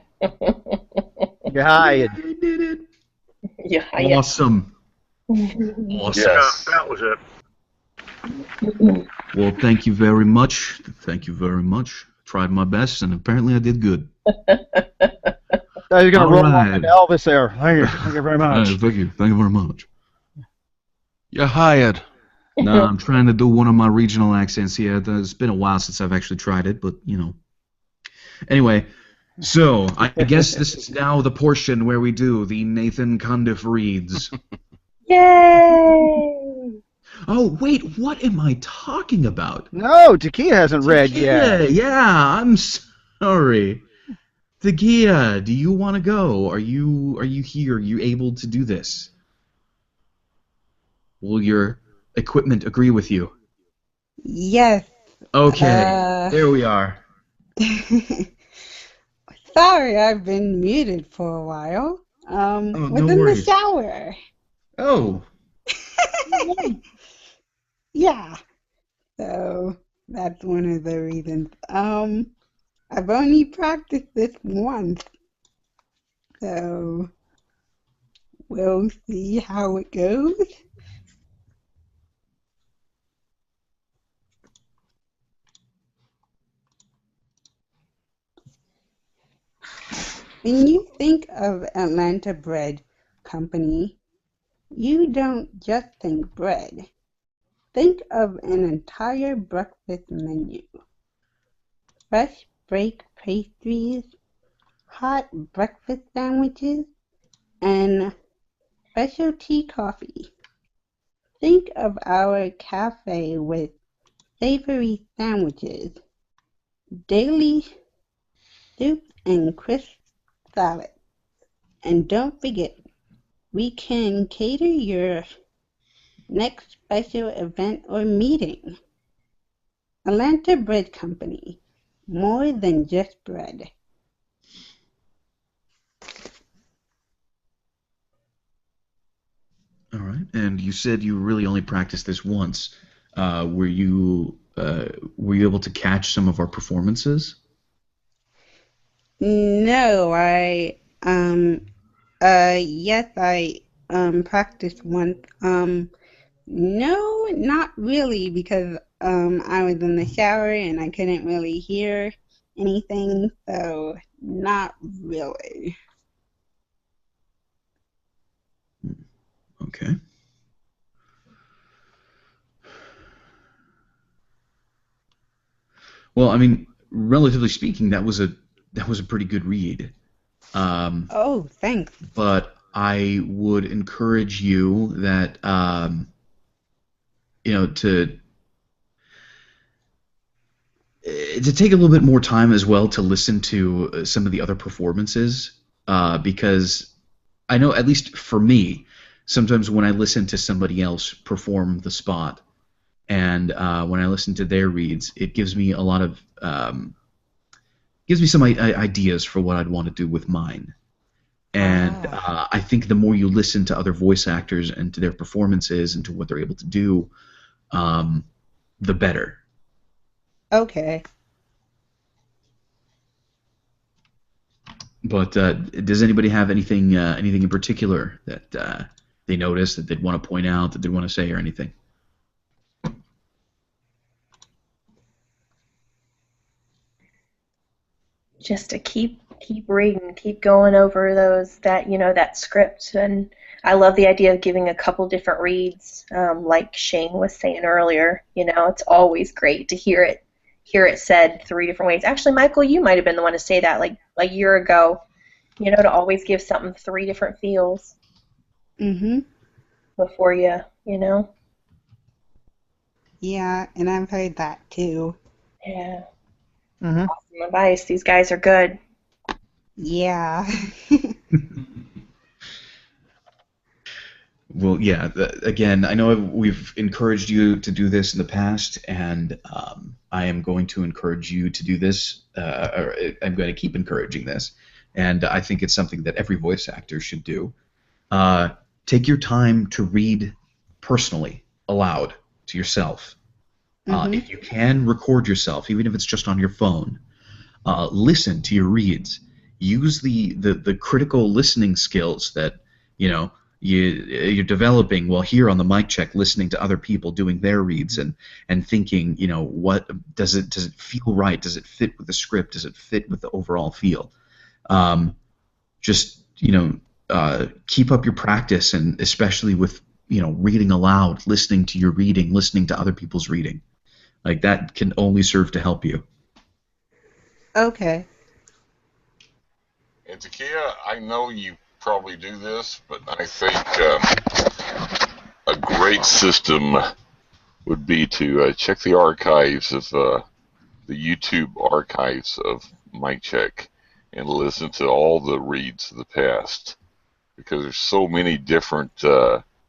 You're hired. I did it. Yeah. Awesome. Awesome. Yeah, that was it. Well, thank you very much. Thank you very much. Tried my best, and apparently I did good. Oh, you're going to roll Alright. on Elvis there. Thank you. Thank you very much. Thank you. Thank you very much. You're hired. No, I'm trying to do one of my regional accents here. It's been a while since I've actually tried it, but, Anyway, so I guess this is now the portion where we do the Nathan Cundiff reads. Yay! Oh, wait, what am I talking about? No, Takia hasn't read yet. Yeah, I'm sorry. Takia, do you want to go? Are you here? Are you able to do this? Will your equipment agree with you? Yes. Okay, there we are. Sorry, I've been muted for a while. no Was in the worries. shower. Oh, Yeah. So that's one of the reasons. I've only practiced this once. So we'll see how it goes. When you think of Atlanta Bread Company, you don't just think bread. Think of an entire breakfast menu. Fresh baked pastries, hot breakfast sandwiches, and specialty coffee. Think of our cafe with savory sandwiches, daily soup, and crisp salad. And don't forget, we can cater your next special event or meeting. Atlanta Bread Company, more than just bread. All right. And you said you really only practiced this once. Were you able to catch some of our performances? No, yes, I practiced once. No, not really, because I was in the shower and I couldn't really hear anything, so not really. Okay. Well, I mean, relatively speaking, that was a pretty good read. Um, Oh, thanks. but I would encourage you that you know to take a little bit more time as well to listen to some of the other performances because I know at least for me, sometimes when I listen to somebody else perform the spot and when I listen to their reads, it gives me a lot of gives me some ideas for what I'd want to do with mine. And Ah, I think the more you listen to other voice actors and to their performances and to what they're able to do, um, the better. okay. But does anybody have anything in particular that they noticed that they'd want to point out, that they want to say, or anything? Just to keep reading, keep going over those that script. And I love the idea of giving a couple different reads, like Shane was saying earlier. It's always great to hear it said three different ways. Actually, Michael, you might have been the one to say that like a year ago. To always give something three different feels Mm-hmm. before you. Yeah, and I've heard that too. Yeah, Mm-hmm. awesome advice. These guys are good. Yeah. Well, yeah. Again, I know we've encouraged you to do this in the past, and I am going to encourage you to do this. Or I'm going to keep encouraging this, and I think it's something that every voice actor should do. Uh, Take your time to read personally, aloud, to yourself. Mm-hmm. If you can, record yourself, even if it's just on your phone. Listen to your reads. Use the critical listening skills that you know you're developing while here on the mic check, listening to other people doing their reads and thinking, what does it feel right? Does it fit with the script? Does it fit with the overall feel? Um, just keep up your practice, and especially with reading aloud, listening to your reading, listening to other people's reading. Like that can only serve to help you. Okay. And Takia, I know you probably do this, but I think a great system would be to check the archives of the YouTube archives of Mic Check and listen to all the reads of the past, because there's so many different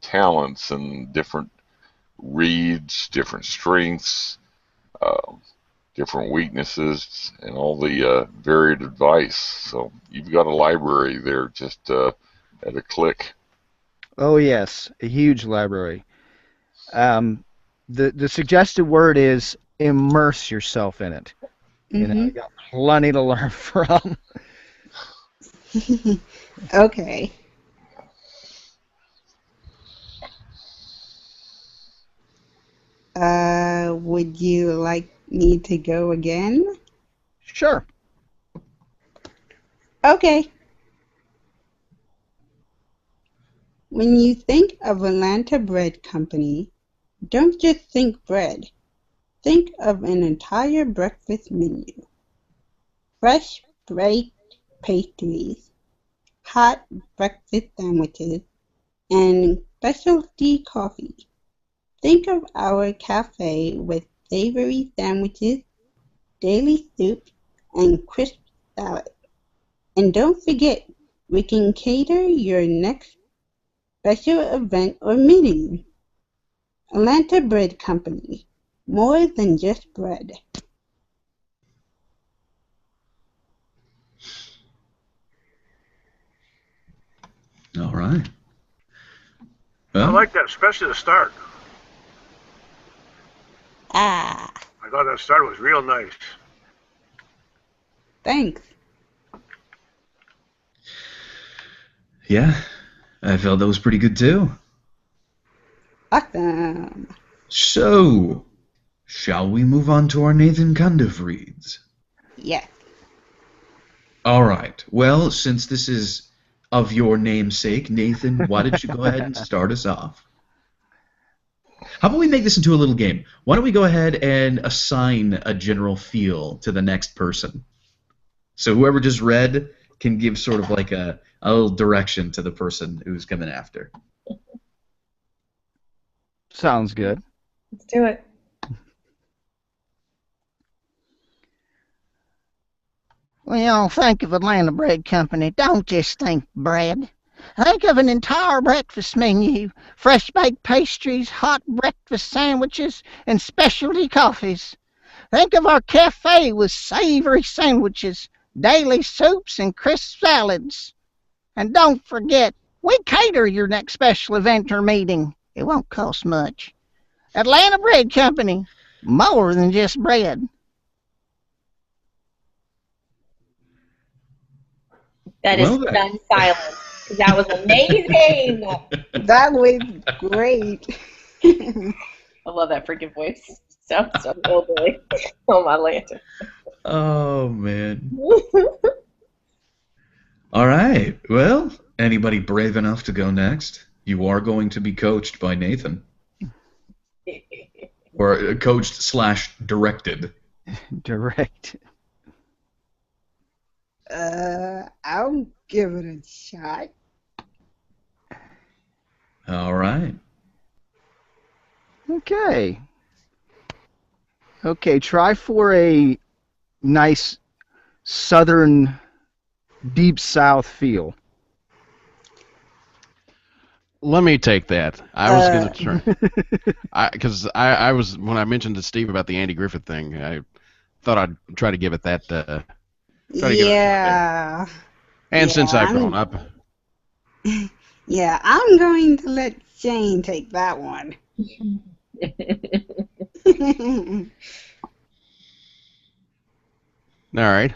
talents and different reads, different strengths, uh, different weaknesses, and all the varied advice. So you've got a library there just at a click. Oh yes, a huge library. Um, the suggested word is immerse yourself in it. Mm-hmm. You got plenty to learn from. Okay. Would you like me to go again? Sure. Okay. When you think of Atlanta Bread Company, don't just think bread. Think of an entire breakfast menu. Fresh baked pastries, hot breakfast sandwiches, and specialty coffee. Think of our cafe with savory sandwiches, daily soup, and crisp salad. And don't forget, we can cater your next special event or meeting. Atlanta Bread Company. More than just bread. All right. I Well, like that, especially the start. Ah, I thought that start was real nice. thanks. yeah, I felt that was pretty good too. Awesome. So, shall we move on to our Nathan Cundiff reads? Yes. All right. Well, since this is of your namesake, Nathan, why don't you go ahead and start us off? How about we make this into a little game? Why don't we go ahead and assign a general feel to the next person? So whoever just read can give sort of like a little direction to the person who's coming after. Sounds good. Let's do it. Well, think of Atlanta Bread Company. Don't just think bread. Think of an entire breakfast menu, fresh baked pastries, hot breakfast sandwiches, and specialty coffees. Think of our cafe with savory sandwiches, daily soups, and crisp salads. And don't forget, we cater your next special event or meeting. It won't cost much. Atlanta Bread Company, more than just bread. That is Well, then. stunned silence. That was amazing. That was great. I love that freaking voice. Sounds so hillbilly. Oh my lantern. Oh, man. All right. Well, anybody brave enough to go next? You are going to be coached by Nathan. Or coached / directed. Direct. I'll give it a shot. All right. Okay. Okay, try for a nice southern, deep south feel. Let me take that. I was going to try, because I was, when I mentioned to Steve about the Andy Griffith thing, I thought I'd try to give it that. Try to give it a shot Yeah. there. And Yeah, since I've I'm- grown up, Yeah, I'm going to let Shane take that one. all right.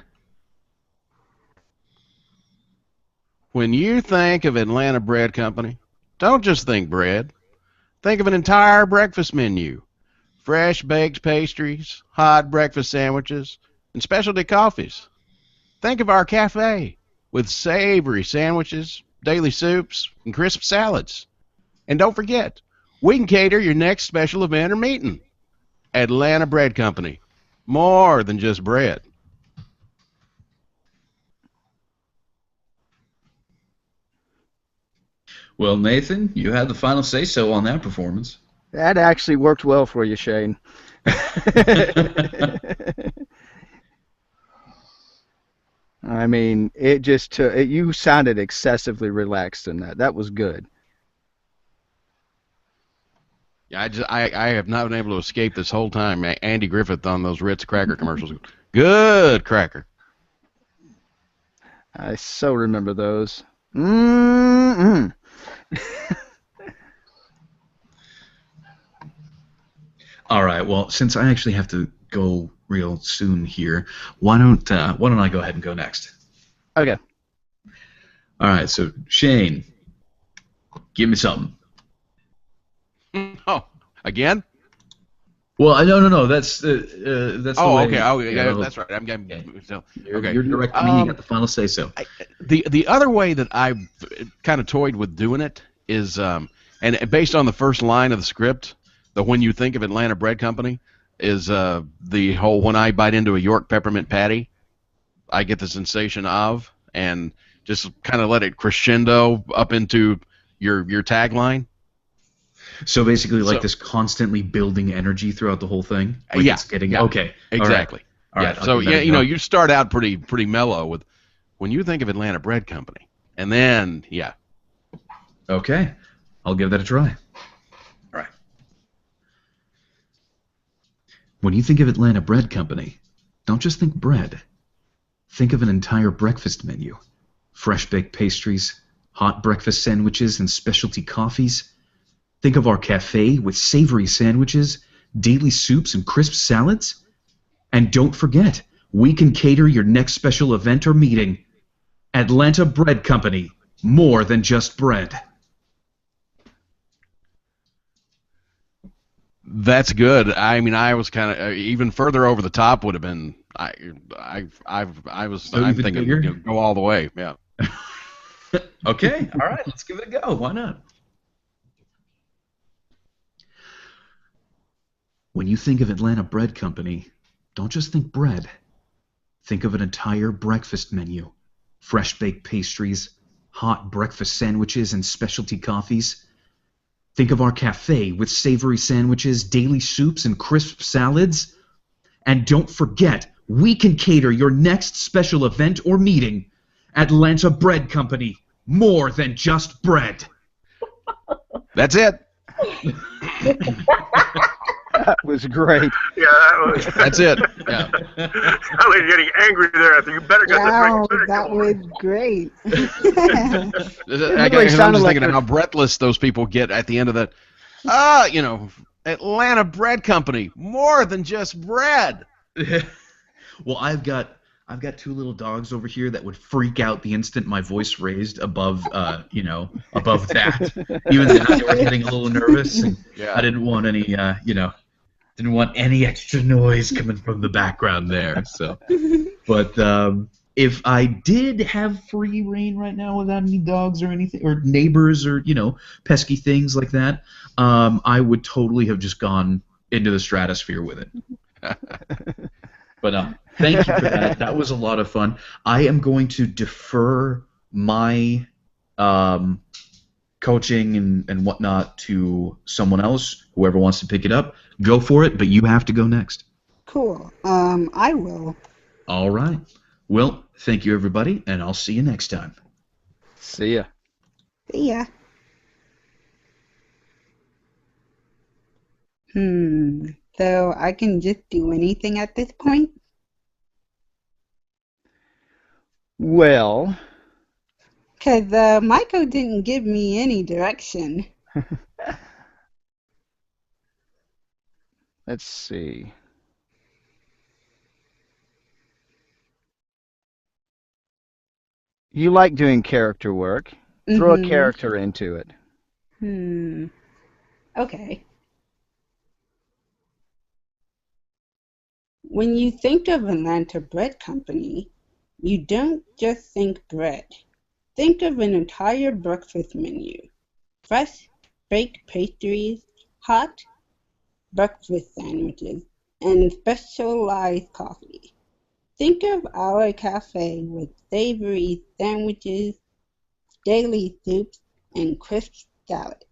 When you think of Atlanta Bread Company, don't just think bread. Think of an entire breakfast menu. Fresh baked pastries, hot breakfast sandwiches, and specialty coffees. Think of our cafe with savory sandwiches, daily soups, and crisp salads. And don't forget, we can cater your next special event or meeting. Atlanta Bread Company. More than just bread. Well, Nathan, you had the final say-so on that performance. That actually worked well for you, Shane. I mean, it just took, you sounded excessively relaxed in that. That was good. Yeah, I have not been able to escape this whole time. Andy Griffith on those Ritz cracker commercials. Good cracker. I so remember those. Mm-mm. All right. Well, since I actually have to go real soon here, why don't I go ahead and go next? Okay. All right. So Shane, give me something. Oh, again? Well, no. That's the Oh, way. okay. Oh, yeah, yeah, no, that's right. I'm getting. So, okay. You're directing me. You got the final say-so. The other way that I've kind of toyed with doing it is, and based on the first line of the script, the when you think of Atlanta Bread Company is the whole when I bite into a York peppermint patty, I get the sensation of, and just kind of let it crescendo up into your tagline. So basically, like So this constantly building energy throughout the whole thing. Like yeah, it's getting yeah, okay. exactly. All Yeah. right. I'll So give that yeah, a go. you start out pretty mellow with when you think of Atlanta Bread Company, and then yeah. Okay. I'll give that a try. All right. When you think of Atlanta Bread Company, don't just think bread. Think of an entire breakfast menu. Fresh baked pastries, hot breakfast sandwiches, and specialty coffees. Think of our cafe with savory sandwiches, daily soups, and crisp salads. And don't forget, we can cater your next special event or meeting. Atlanta Bread Company, more than just bread. That's good. I mean, I was kind of even further over the top would have been. So I'm even thinking, bigger? go all the way. Yeah. Okay, all right, let's give it a go. Why not? When you think of Atlanta Bread Company, don't just think bread. Think of an entire breakfast menu. Fresh baked pastries, hot breakfast sandwiches, and specialty coffees. Think of our cafe with savory sandwiches, daily soups, and crisp salads. And don't forget, we can cater your next special event or meeting. Atlanta Bread Company, more than just bread. That's it. That was great. Yeah, that was. That's it. Yeah. Sound like you're getting angry there. I think you better get Wow, the that was great. I really am sounded just like thinking how breathless those people get at the end of that. Atlanta Bread Company, more than just bread. Well, I've got two little dogs over here that would freak out the instant my voice raised above above that. Even then, they were getting a little nervous, and Yeah. I didn't want any didn't want any extra noise coming from the background there. So, but if I did have free reign right now without any dogs or anything, or neighbors or pesky things like that, I would totally have just gone into the stratosphere with it. But thank you for that. That was a lot of fun. I am going to defer my coaching and whatnot to someone else. Whoever wants to pick it up, go for it. But you have to go next. Cool. I will. All right. Well, thank you, everybody, and I'll see you next time. See ya. See ya. So I can just do anything at this point? Well, Because Michael didn't give me any direction. let's see. You like doing character work. Throw a character into it. Okay. When you think of Atlanta Bread Company, you don't just think bread. Think of an entire breakfast menu. Fresh baked pastries, hot breakfast sandwiches, and specialized coffee. Think of our cafe with savory sandwiches, daily soups, and crisp salad.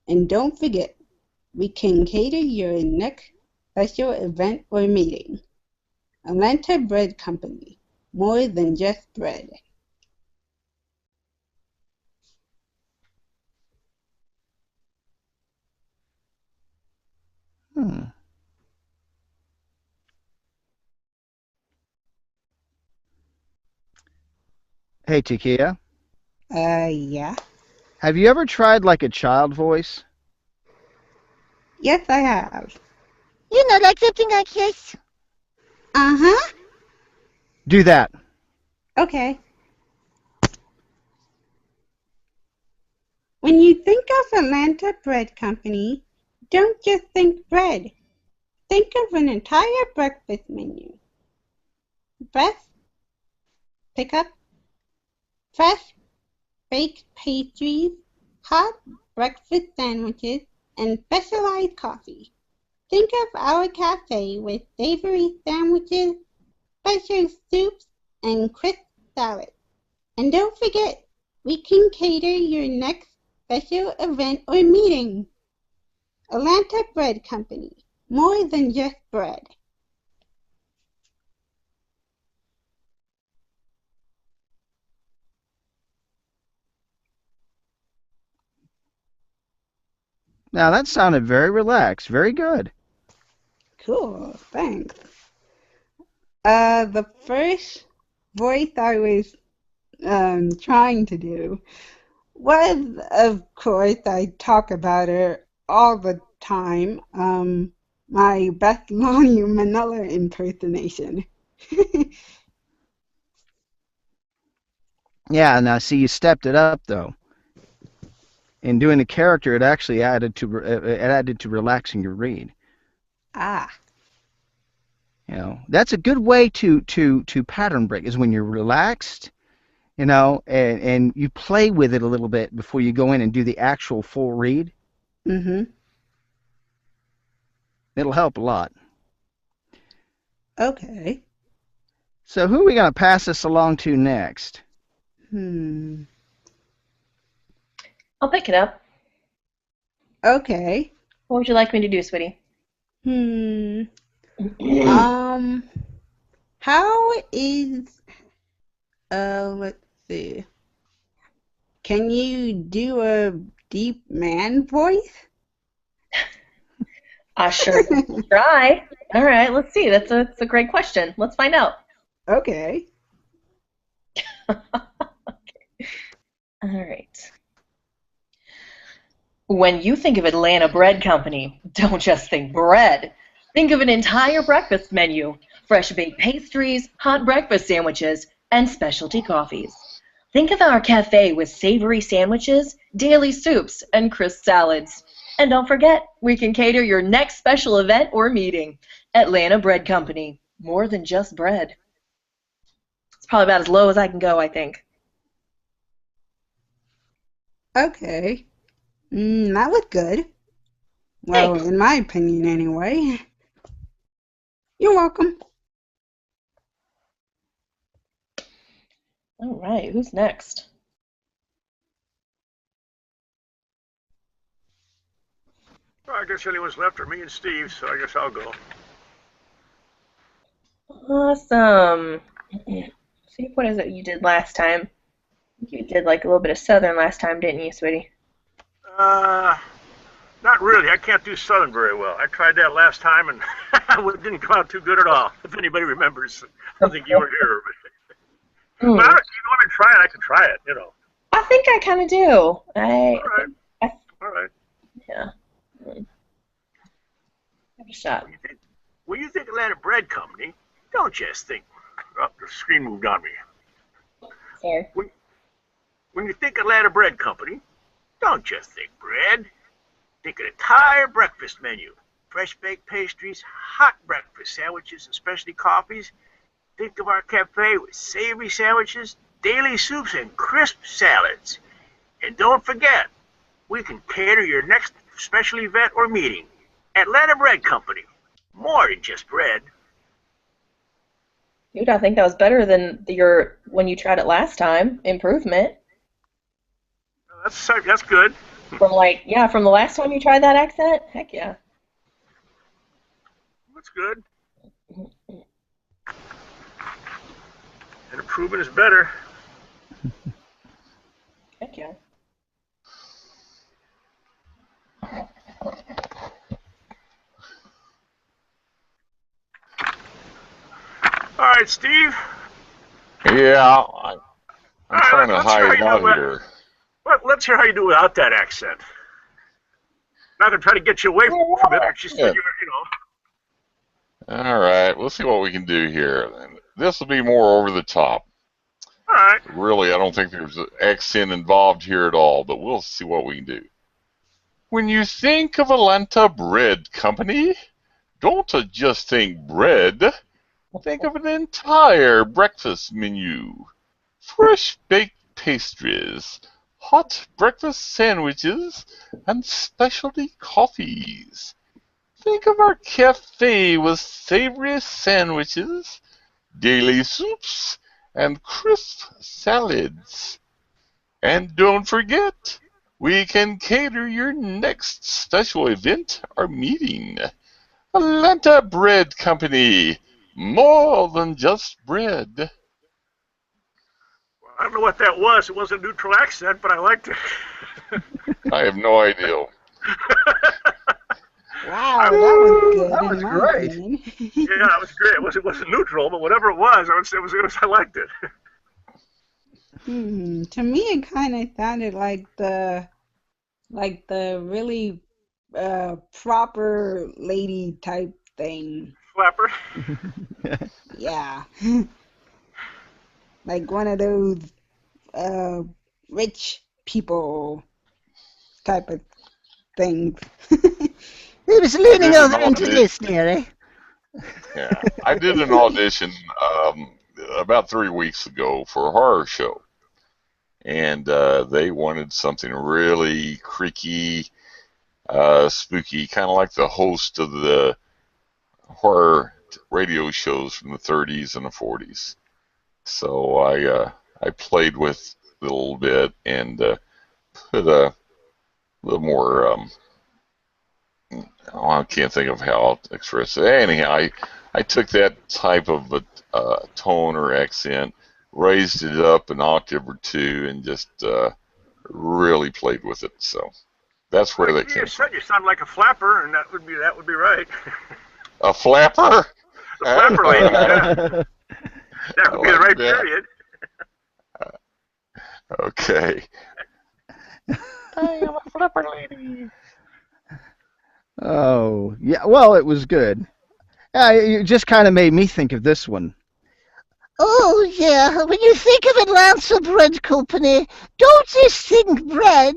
And don't forget, we can cater your next special event or meeting. Atlanta Bread Company, more than just bread. Hey, Takia, Yeah. have you ever tried like a child voice? Yes, I have. Like something like this. Uh-huh. Do that. Okay. When you think of Atlanta Bread Company, don't just think bread. Think of an entire breakfast menu. Breast, pick up, fresh baked pastries, hot breakfast sandwiches, and specialized coffee. Think of our cafe with savory sandwiches, special soups, and crisp salads. And don't forget, we can cater your next special event or meeting. Atlanta Bread Company, more than just bread. Now that sounded very relaxed. Very good. Cool, thanks. The first voice I was trying to do was, of course, I talk about her all the time, my Beth Lonnie Manila impersonation. Yeah. Now see, you stepped it up though. In doing the character, it actually added to relaxing your read. Ah, That's a good way to pattern break is when you're relaxed, and you play with it a little bit before you go in and do the actual full read. mm-hmm. It'll help a lot. Okay. So who are we going to pass this along to next? I'll pick it up. Okay. What would you like me to do, sweetie? How is, let's see. Can you do a deep man voice? I sure will try. All right, let's see. That's a great question. Let's find out. Okay. All right. When you think of Atlanta Bread Company, don't just think bread. Think of an entire breakfast menu, fresh baked pastries, hot breakfast sandwiches, and specialty coffees. Think of our cafe with savory sandwiches, daily soups, and crisp salads. And don't forget, we can cater your next special event or meeting. Atlanta Bread Company, more than just bread. It's probably about as low as I can go, I think. Okay. That was good. Well, Thanks. in my opinion, anyway. You're welcome. All right, who's next? Well, I guess anyone's left are me and Steve, so I guess I'll go. Awesome. See, what is it you did last time? You did like a little bit of Southern last time, didn't you, sweetie? Not really. I can't do Southern very well. I tried that last time, and it didn't come out too good at all. If anybody remembers, I don't think you were here. But if you want me to try it, I can try it. I think I kind of do. All right. All right. Yeah. Have a shot. When you think Atlanta Bread Company, don't just think. Oh, the screen moved on me. Sorry. When you think Atlanta Bread Company, don't just think bread. Think an entire breakfast menu. Fresh baked pastries, hot breakfast sandwiches, and specialty coffees. Think of our cafe with savory sandwiches, daily soups, and crisp salads. And don't forget, we can cater your next special event or meeting. Atlanta Bread Company, more than just bread. Dude, I think that was better than when you tried it last time. Improvement. That's good. From the last time you tried that accent? Heck yeah. That's good. And improvement is better. Heck yeah. All right, Steve. Yeah, I'm trying to let's hear hide how out you do here. Let's hear how you do without that accent. I'm not gonna try to get you away from it, but just Yeah. All right, we'll see what we can do here. This will be more over the top. All right. Really, I don't think there's an accent involved here at all, but we'll see what we can do. When you think of Atlanta Bread Company, don't just think bread. Think of an entire breakfast menu. Fresh baked pastries, hot breakfast sandwiches, and specialty coffees. Think of our cafe with savory sandwiches, daily soups, and crisp salads. And don't forget, we can cater your next special event or meeting. Atlanta Bread Company, more than just bread. I don't know what that was. It was a neutral accent, but I liked it. I have no idea. Wow, that was good That in was my great. opinion. Yeah, that was great. It wasn't neutral, but whatever it was, I liked it. To me, it kind of sounded like the really proper lady type thing. Flapper. Yeah, like one of those uh rich people type of things. He was I leaning did an over into audition. this, dearie. Yeah, I did an audition about 3 weeks ago for a horror show, and they wanted something really creaky, spooky, kind of like the host of the horror radio shows from the 30s and the 40s. So I played with it a little bit and put a little more. I can't think of how to express it. Anyhow, I took that type of a tone or accent, raised it up an octave or two, and just really played with it. So that's where that You came from. said you sound like a flapper, and that would be right. A flapper? The flapper lady. Yeah. That I would be the like right that. period. Okay. I am a flapper lady. Oh, yeah. Well, it was good. It just kind of made me think of this one. Oh, yeah, when you think of Atlanta Bread Company, don't just think bread.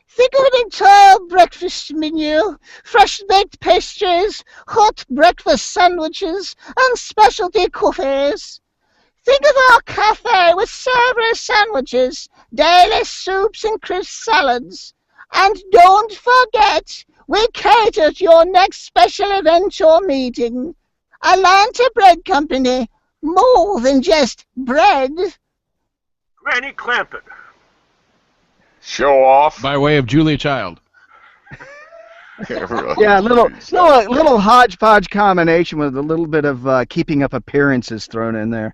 Think of an entire breakfast menu, fresh baked pastries, hot breakfast sandwiches, and specialty coffees. Think of our cafe with savory sandwiches, daily soups, and crisp salads. And don't forget, we cater to your next special event or meeting. Atlanta Bread Company, more than just bread. Granny Clampett. Show off. By way of Julia Child. Yeah, little hodgepodge combination with a little bit of keeping up appearances thrown in there.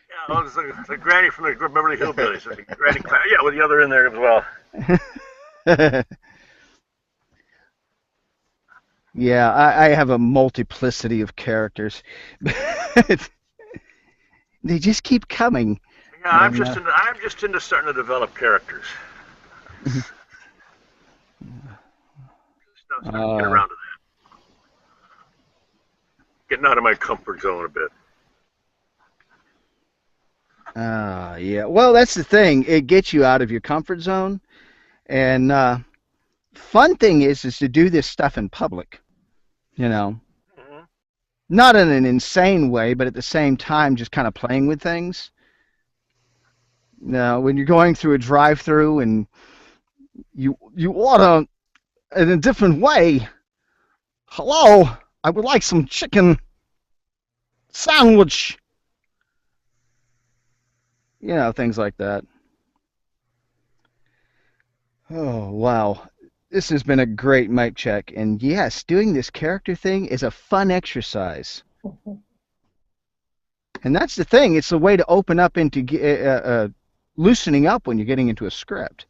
Yeah, well, it's the granny from the Beverly Hillbillies. Granny Clampett. Yeah, with the other in there as well. Yeah, I have a multiplicity of characters. They just keep coming. Yeah, I'm just into starting to develop characters. Just not starting to get around to that. Getting out of my comfort zone a bit. Yeah. Well, that's the thing. It gets you out of your comfort zone. And fun thing is to do this stuff in public. You know, not in an insane way, but at the same time, just kind of playing with things. Now, when you're going through a drive-through and you order in a different way. Hello, I would like some chicken sandwich. You know, things like that. Oh, wow. This has been a great mic check. And yes, doing this character thing is a fun exercise. And that's the thing. It's a way to open up into loosening up when you're getting into a script.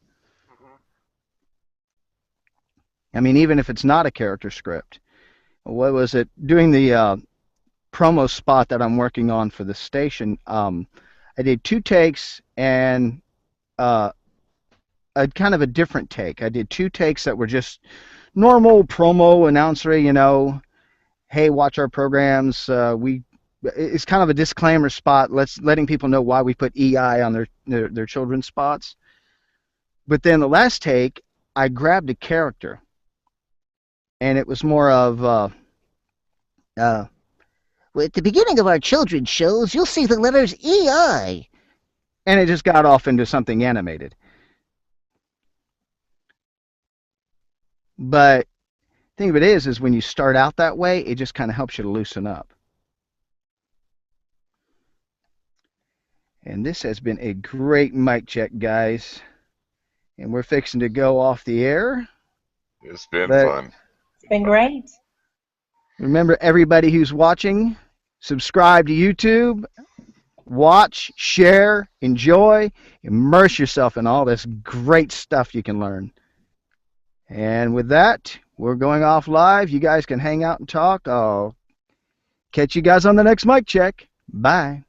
I mean, even if it's not a character script. What was it? Doing the promo spot that I'm working on for the station, I did 2 takes and a kind of a different take. I did 2 takes that were just normal promo announcer, you know, hey, watch our programs. It's kind of a disclaimer spot, letting people know why we put EI on their children's spots. But then the last take, I grabbed a character, and it was more of Well, at the beginning of our children's shows, you'll see the letters EI. and it just got off into something animated. But the thing of it is when you start out that way, it just kind of helps you to loosen up. And this has been a great mic check, guys. And we're fixing to go off the air. It's been But fun. It's been great. remember, everybody who's watching, subscribe to YouTube, watch, share, enjoy, immerse yourself in all this great stuff you can learn. And with that, we're going off live. You guys can hang out and talk. I'll catch you guys on the next mic check. Bye.